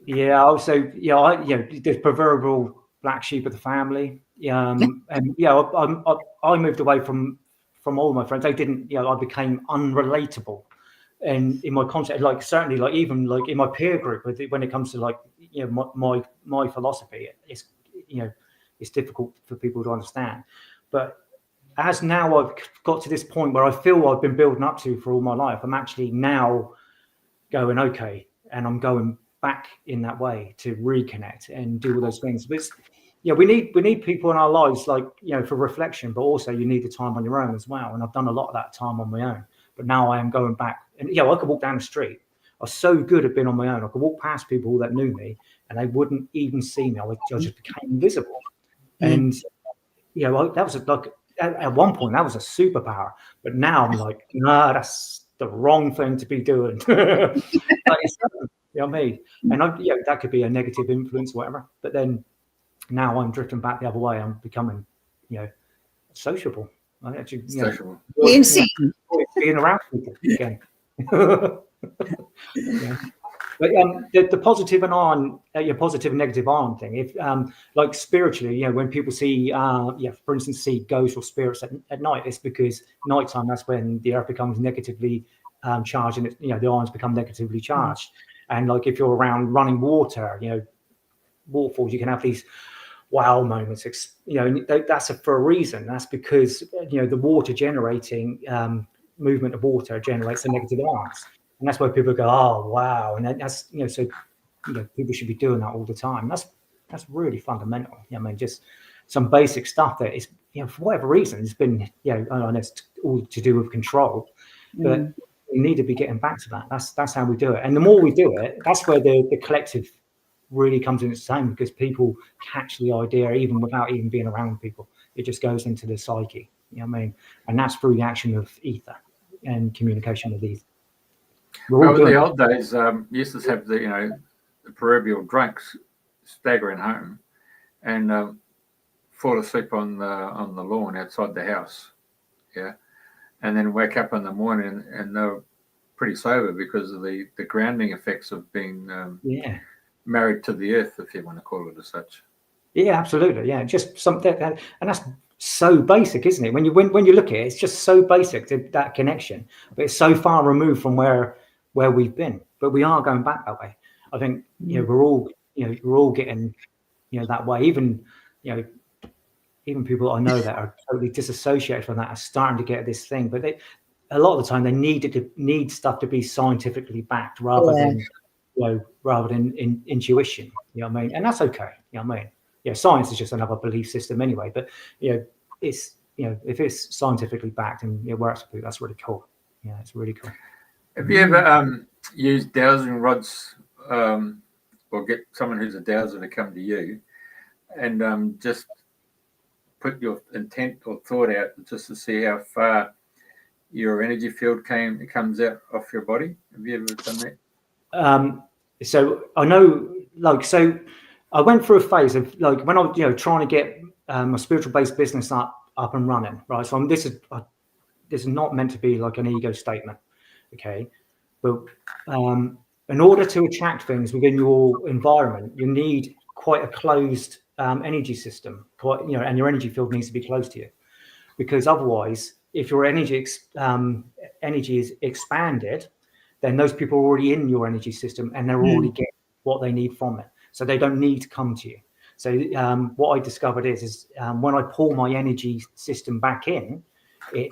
Yeah, also, the proverbial black sheep of the family. And I moved away from all my friends. They didn't, I became unrelatable, and in my concept, certainly, even in my peer group, when it comes to my philosophy, it's difficult for people to understand. But as now I've got to this point where I feel I've been building up to for all my life, I'm actually now going, okay, and I'm going back in that way to reconnect and do all those things. But we need people in our lives, for reflection, but also you need the time on your own as well. And I've done a lot of that time on my own, but now I am going back. And I could walk down the street. I was so good at being on my own. I could walk past people that knew me and they wouldn't even see me. I just became invisible. And that was at one point that was a superpower, but now I'm like, nah, that's the wrong thing to be doing. You know what I mean? And that could be a negative influence, or whatever. But then now I'm drifting back the other way. I'm becoming, sociable. I actually, sociable. Being around people again. But the positive and positive and negative arm thing. If spiritually, when people see, for instance, see ghosts or spirits at night, it's because nighttime. That's when the earth becomes negatively charged, and the ions become negatively charged. And if you're around running water, waterfalls, you can have these wow moments. That's for a reason. That's because the water generating movement of water generates the negative ions. And that's why people go, oh, wow. And that's, so, people should be doing that all the time. That's really fundamental. Just some basic stuff that is, for whatever reason, it's been, and it's all to do with control. But we need to be getting back to that. That's how we do it. And the more we do it, that's where the collective really comes in its own, because people catch the idea even without even being around people. It just goes into the psyche. And that's through the action of ether and communication with ether. Well, in the old days, you used to have the proverbial drunks staggering home and fall asleep on the lawn outside the house, and then wake up in the morning and they're pretty sober because of the grounding effects of being married to the earth, if you want to call it as such. Yeah, absolutely. Yeah, just something, and that's so basic, isn't it? When you look at it, it's just so basic, that connection, but it's so far removed from where we've been. But we are going back that way. I think we're all getting that way. Even people I know that are totally disassociated from that are starting to get this thing. But a lot of the time they need stuff to be scientifically backed rather than in intuition. You know what I mean? And that's okay. You know what I mean? Science is just another belief system anyway. But it's if it's scientifically backed and it works for you, that's really cool. Yeah, it's really cool. Have you ever used dowsing rods or get someone who's a dowser to come to you and just put your intent or thought out just to see how far your energy field comes out off your body? Have you ever done that? So I know, so I went through a phase of when I was trying to get a spiritual based business up and running, right? So this is not meant to be like an ego statement, okay? But in order to attract things within your environment, you need quite a closed energy system, and your energy field needs to be close to you, because otherwise, if your energy is expanded, then those people are already in your energy system and they're already getting what they need from it. So they don't need to come to you. So what I discovered is when I pull my energy system back in, it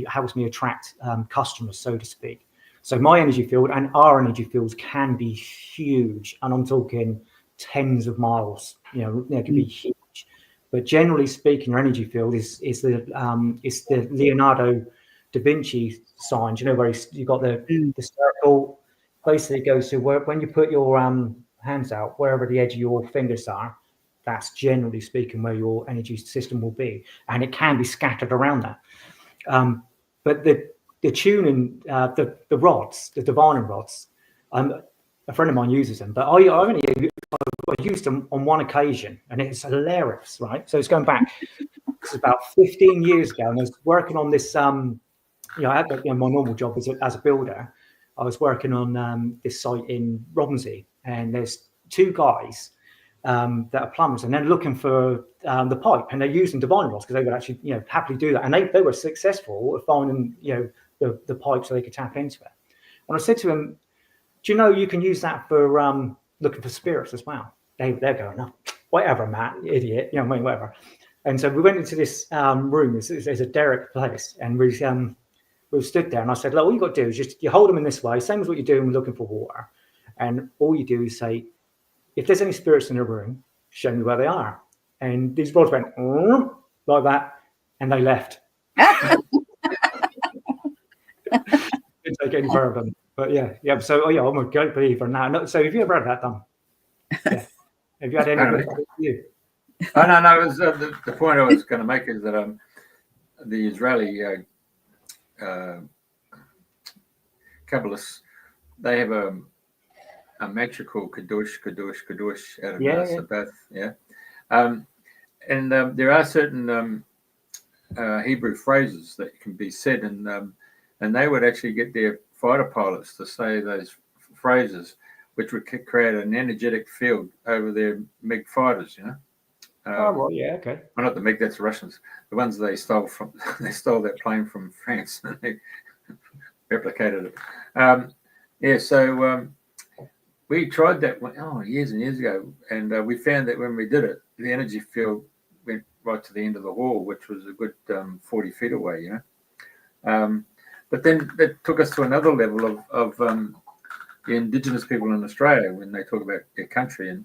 helps me attract customers, so to speak. So my energy field and our energy fields can be huge. And I'm talking tens of miles. It can be huge. But generally speaking, your energy field is the Leonardo da Vinci sign. Where you got the circle. Basically, it goes to when you put your hands out, wherever the edge of your fingers are. That's generally speaking where your energy system will be, and it can be scattered around that. But the tuning, the rods, the divining rods, a friend of mine uses them, but I used them on one occasion, and it's hilarious, right? So it's going back. It's about 15 years ago, and I was working on this. I had my normal job as a builder. I was working on this site in Romsey, and there's two guys that are plumbers, and they're looking for the pipe, and they're using divining rods because they would actually, happily do that, and they were successful at finding, the pipe so they could tap into it. And I said to them, "Do you know you can use that for looking for spirits as well?" They're going, "No, whatever, Matt, idiot, whatever." And so we went into this room. There's a derrick place, and we stood there, and I said, "Look, all you got to do is just you hold them in this way, same as what you're doing when looking for water, and all you do is say, if there's any spirits in the room, show me where they are." And these rods went like that, and they left. Didn't take any further. But yeah. So I'm a great believer now. So have you ever had that done? Yeah. Have you had any? You? Oh no. It was the point I was going to make is that the Israeli Kabbalists, they have a mantra called Kadosh out of Sabbath. Yeah. And there are certain Hebrew phrases that can be said, and they would actually get their fighter pilots to say those phrases, which would create an energetic field over their MiG fighters. Okay. Well, not the MiG, that's the Russians. The ones they stole that plane from France and they replicated it. So we tried that years and years ago, and we found that when we did it, the energy field went right to the end of the hall, which was a good 40 feet away, But then that took us to another level of the indigenous people in Australia when they talk about their country. And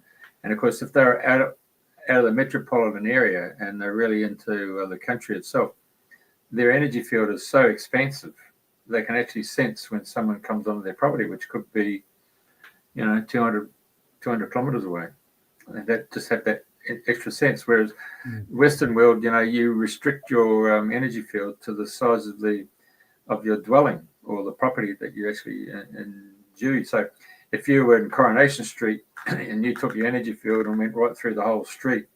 of course, if they're out of the metropolitan area and they're really into the country itself, their energy field is so expansive, they can actually sense when someone comes onto their property, which could be, 200 kilometers away. And that just have that extra sense. Whereas Western world, you restrict your energy field to the size of your dwelling or the property that you actually enjoy. So if you were in Coronation Street and you took your energy field and went right through the whole street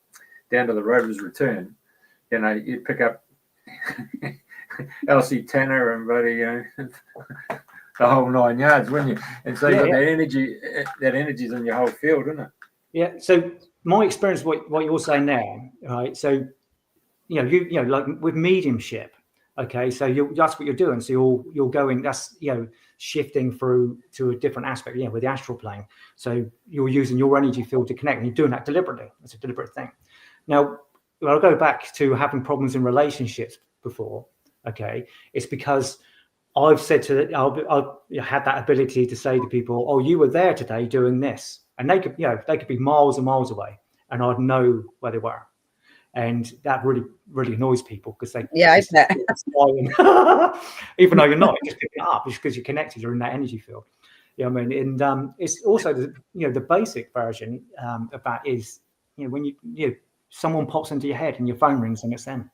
down to the Rovers Return, you'd pick up Elsie Tanner and bloody, the whole 9 yards, wouldn't you? And so you've got that energy's in your whole field, isn't it? Yeah. So my experience, what you're saying there, right? So, you like with mediumship, okay. So that's what you're doing. So you're going. That's shifting through to a different aspect. With the astral plane. So you're using your energy field to connect, and you're doing that deliberately. That's a deliberate thing. Now, I'll go back to having problems in relationships before. Okay, it's because I've said I've had that ability to say to people, "Oh, you were there today doing this," and they could be miles and miles away, and I'd know where they were, and that really, really annoys people because they I bet. even though you're not, you're just picking it up because you're connected, you're in that energy field. And it's also the basic version of that is when someone pops into your head and your phone rings and it's them,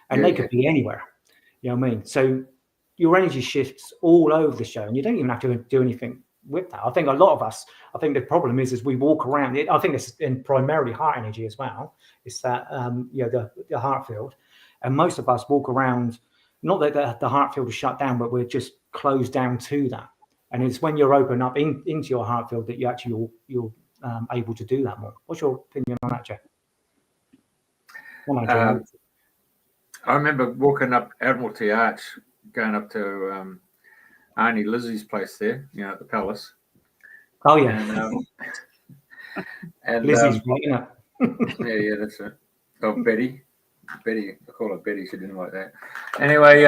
and they could be anywhere. So your energy shifts all over the show, and you don't even have to do anything with that. I think a lot of us, the problem is we walk around it. I think it's in primarily heart energy as well. It's that the heart field, and most of us walk around. Not that the heart field is shut down, but we're just closed down to that. And it's when you're open up into your heart field that you actually you're able to do that more. What's your opinion on that, Jeff? I remember walking up Admiralty Arch, going up to Auntie Lizzie's place there, at the palace. Oh yeah. And Lizzie's right, yeah, that's it. Oh, Betty, I call her Betty. She didn't like that. Anyway,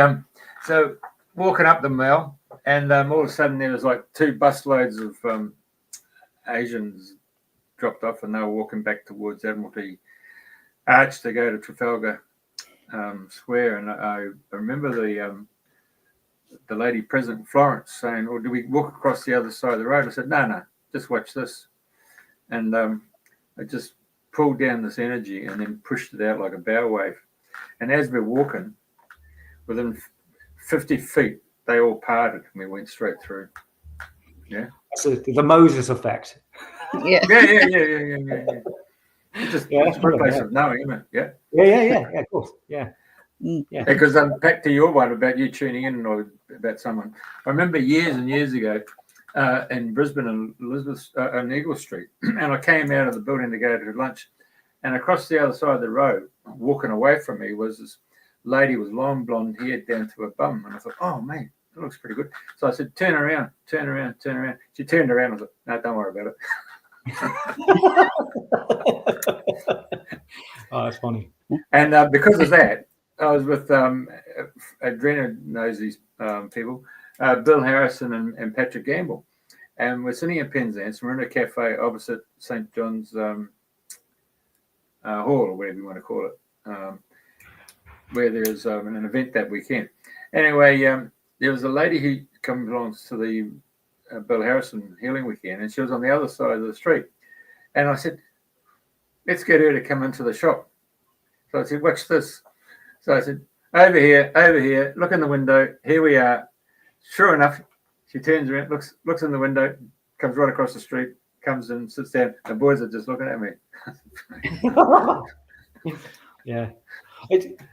so walking up the mall, and all of a sudden there was like two busloads of Asians dropped off, and they were walking back towards Admiralty Arch to go to Trafalgar Square. And I remember the lady present, Florence, saying, "Well, do we walk across the other side of the road?" I said, "No, just watch this." And I just pulled down this energy and then pushed it out like a bow wave. And as we're walking, within 50 feet, they all parted and we went straight through. Yeah. So the Moses effect. Yeah. It's just it's one place of knowing, isn't it? Yeah. Yeah, of course. Yeah. Yeah. Because back to your one about you tuning in or about someone. I remember years and years ago in Brisbane and Elizabeth on Eagle Street, and I came out of the building to go to lunch, and across the other side of the road, walking away from me, was this lady with long blonde hair down to her bum, and I thought, "Oh man, that looks pretty good." So I said, "Turn around." She turned around. I thought, "No, don't worry about it." Oh, that's funny. And because of that, I was with Andrena knows these people, Bill Harrison and Patrick Gamble, and we're sitting in Penzance. We're in a cafe opposite St. John's Hall, or whatever you want to call it, where there's an event that weekend. Anyway, there was a lady who comes along to the Bill Harrison healing weekend, and she was on the other side of the street. And I said, "Let's get her to come into the shop." So I said, "Watch this." So I said, over here, look in the window. Here we are. Sure enough, she turns around, looks in the window, comes right across the street, comes in, sits down. The boys are just looking at me. Yeah.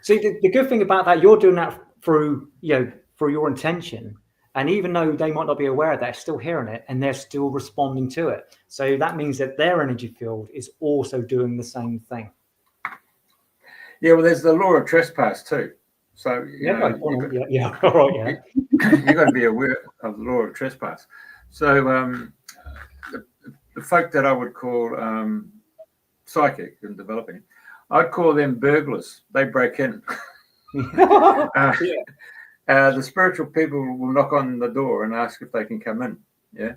See, the good thing about that, you're doing that through your intention. And even though they might not be aware of that, they're still hearing it and they're still responding to it. So that means that their energy field is also doing the same thing. Yeah, well, there's the law of trespass too. So all right, yeah. You've got to be aware of the law of trespass. So the folk that I would call psychic and developing, I'd call them burglars. They break in. The spiritual people will knock on the door and ask if they can come in. Yeah.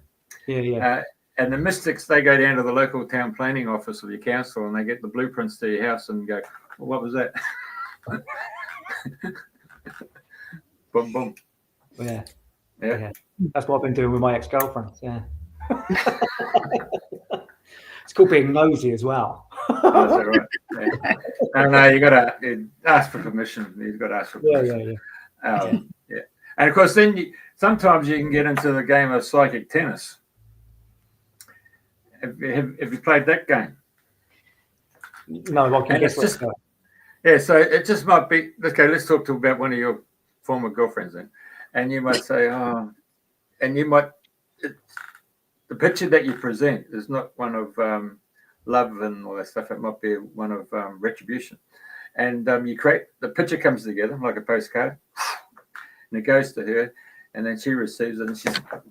And the mystics, they go down to the local town planning office of your council and they get the blueprints to your house and go, "Well, what was that?" Boom, boom. Yeah. That's what I've been doing with my ex-girlfriends. Yeah. It's called being nosy as well. Oh, is that right? Yeah. No, you got to ask for permission. You've got to ask for permission. Yeah. And of course, then sometimes you can get into the game of psychic tennis. Have you played that game? No, I can guess what's going. Yeah, so it just might be, okay, let's talk about one of your former girlfriends then. And you might say, the picture that you present is not one of love and all that stuff. It might be one of retribution. And you create, the picture comes together like a postcard and it goes to her and then she receives it and she's like,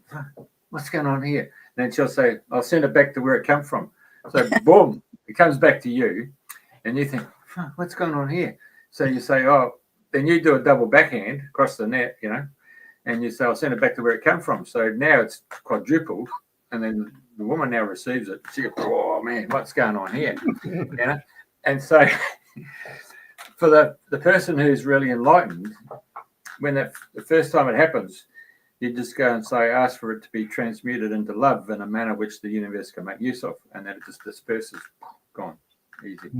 "What's going on here?" And then she'll say, "I'll send it back to where it came from." So boom, it comes back to you and you think, "What's going on here?" So you say, "Oh," then you do a double backhand across the net, and you say, "I'll send it back to where it came from." So now it's quadrupled, and then the woman now receives it. She goes, "Oh man, what's going on here?" And so for the person who's really enlightened, when the first time it happens, you just go and say, ask for it to be transmuted into love in a manner which the universe can make use of, and then it just disperses, gone, easy.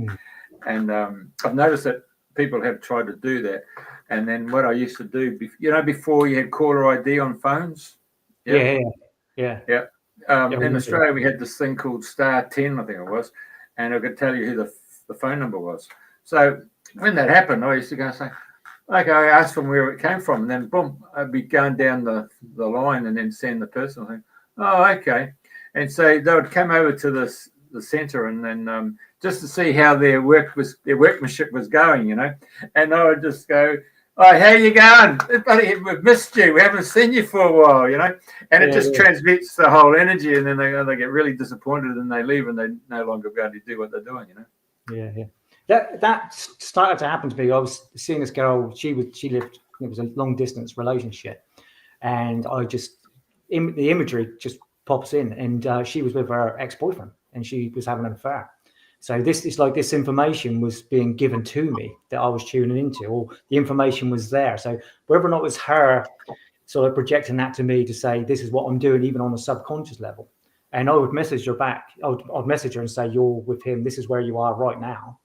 And I've noticed that people have tried to do that. And then what I used to do, before you had caller ID on phones. Yeah. In Australia, we had this thing called Star 10, I think it was, and it could tell you who the phone number was. So when that happened, I used to go and say, "Okay," I asked them where it came from, and then boom, I'd be going down the line and then send the person thing. "Oh, okay." And so they would come over to the centre and then just to see how their workmanship was going, and I would just go, "Oh, how you going? Buddy, we've missed you. We haven't seen you for a while, and it just transmutes the whole energy, and then they get really disappointed and they leave and they no longer be able to do what they're doing, Yeah. That started to happen to me. I was seeing this girl. She lived. It was a long distance relationship, and the imagery just pops in, and she was with her ex-boyfriend, and she was having an affair. So this is like this information was being given to me that I was tuning into, or the information was there. So whether or not it was her sort of projecting that to me to say, this is what I'm doing, even on a subconscious level. And I would message her back. I'd message her and say, you're with him. This is where you are right now.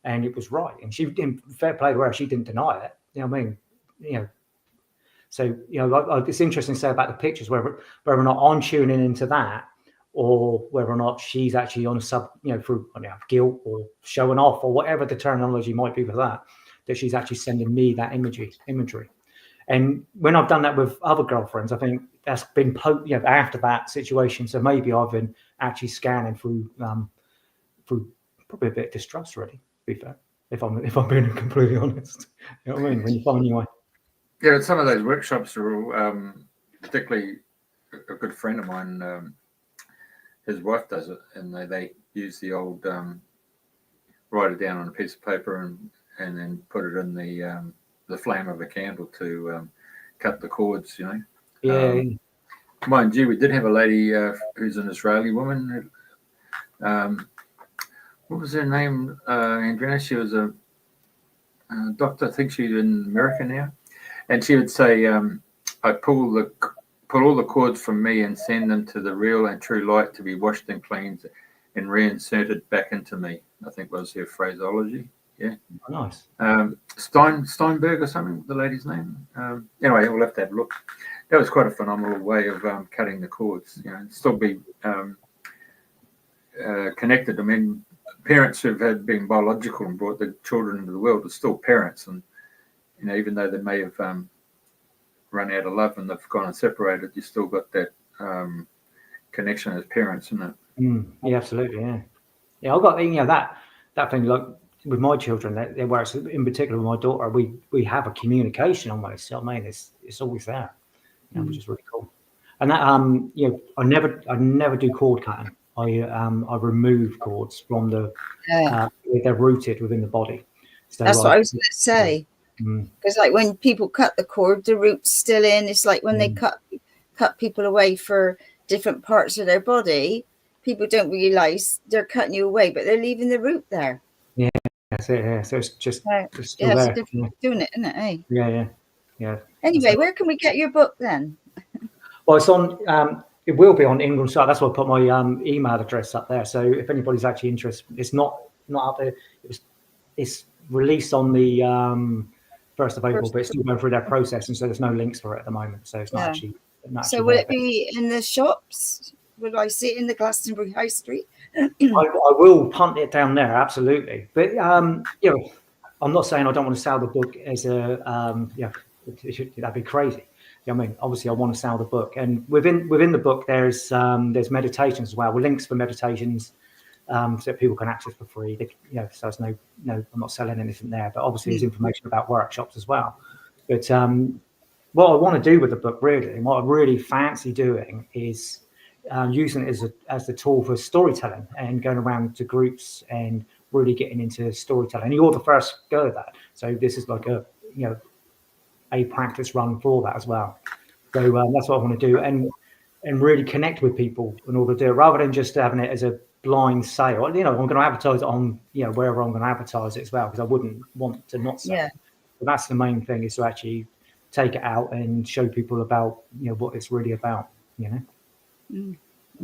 And it was right. And she didn't, fair play to her, she didn't deny it. You know what I mean? You know, so, you know, it's interesting to say about the pictures, whether or not I'm tuning into that, or whether or not she's actually on a through guilt or showing off, or whatever the terminology might be for that she's actually sending me that imagery. And when I've done that with other girlfriends, I think that's been after that situation. So maybe I've been actually scanning through probably a bit of distrust, really, to be fair, if I'm being completely honest. You know what I mean? When you find your way. Yeah, some of those workshops are particularly a good friend of mine. His wife does it, and they use the old write it down on a piece of paper and then put it in the flame of a candle to cut the cords. You know. Yeah. Mind you, we did have a lady who's an Israeli woman. What was her name? Andrena. She was a doctor. I think she's in America now. And she would say, I pull all the cords from me and send them to the real and true light to be washed and cleansed and reinserted back into me. I think was her phraseology. Yeah. Oh, nice. Steinberg or something, the lady's name. Anyway, we'll have to have a look. That was quite a phenomenal way of cutting the cords, you know, and still be connected. I mean, parents who've been biological and brought the children into the world are still parents, and you know, even though they may have run out of love and they've gone and separated, you still got that connection as parents, isn't it? Yeah, absolutely. Yeah. I've got that thing like with my children. That works in particular with my daughter. We have a communication almost. I mean, it's always there, you know, which is really cool. And that I never do cord cutting. I remove cords from the they're rooted within the body. So that's what I was going to say. Because like when people cut the cord, the root's still in. It's like when they cut people away for different parts of their body, people don't realize they're cutting you away, but they're leaving the root there. Yeah, that's it. Yeah, so it's just still it's there. doing it, isn't it? Eh? Yeah. Anyway, where can we get your book then? Well, it's on. It will be on England's site. That's why I put my email address up there. So if anybody's actually interested, it's not up there. It's released on the 1st of April, but it's still going through that process, and so there's no links for it at the moment. So it's not actually. So will it be in the shops? Will I see it in the Glastonbury High Street? I will punt it down there, absolutely. But I'm not saying I don't want to sell the book as a that'd be crazy. I mean, obviously, I want to sell the book, and within the book, there's meditations as well, with links for meditations, so that people can access for free. So it's no, I'm not selling anything there, but obviously, there's information about workshops as well. But what I want to do with the book, really, and what I really fancy doing, is using it as a tool for storytelling and going around to groups and really getting into storytelling. And you're the first go at that, so this is like a practice run for that as well. So that's what I want to do, and really connect with people in order to do it, rather than just having it as a blind sale. I'm going to advertise it on wherever I'm going to advertise it as well, because I wouldn't want to not sell it. But that's the main thing, is to actually take it out and show people about what it's really about.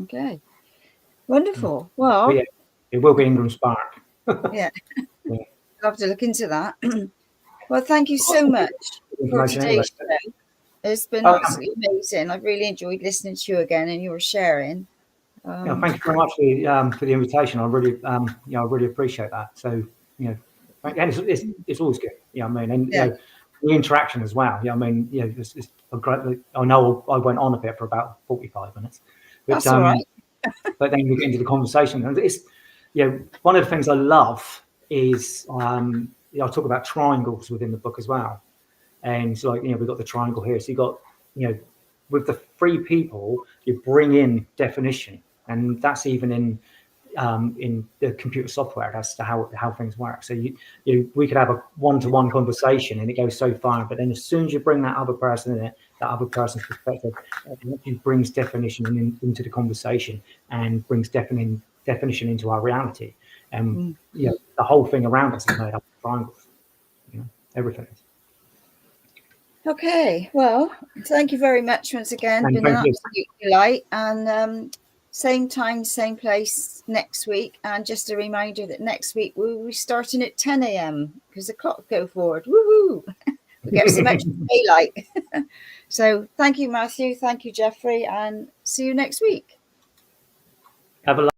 Okay, wonderful. Well, it will be Ingram Spark. Yeah, I'll have to look into that. Well, thank you so much for today's show. It's been absolutely amazing. I've really enjoyed listening to you again, and your sharing. Thank you very much for the invitation. I really, I really appreciate that. So, and it's always good. I mean, and the interaction as well. I mean, it's a great. I know I went on a bit for about 45 minutes, but, that's all right. But then we get into the conversation, and it's one of the things I love is I talk about triangles within the book as well. And so, we've got the triangle here. So you got, with the 3 people, you bring in definition, and that's even in the computer software as to how things work. So we could have a one-to-one conversation, and it goes so far. But then as soon as you bring that other person in it, that other person's perspective, it brings definition into the conversation and brings definition into our reality. And you know, the whole thing around us is made up of triangles. You know, everything is. Okay, well, thank you very much once again. And Been an thank you. absolute delight. And same time, same place next week. And just a reminder that next week we'll be starting at 10 a.m. because the clock go forward. Woohoo! We get some extra daylight. So thank you, Matthew. Thank you, Jeffrey. And see you next week. Have a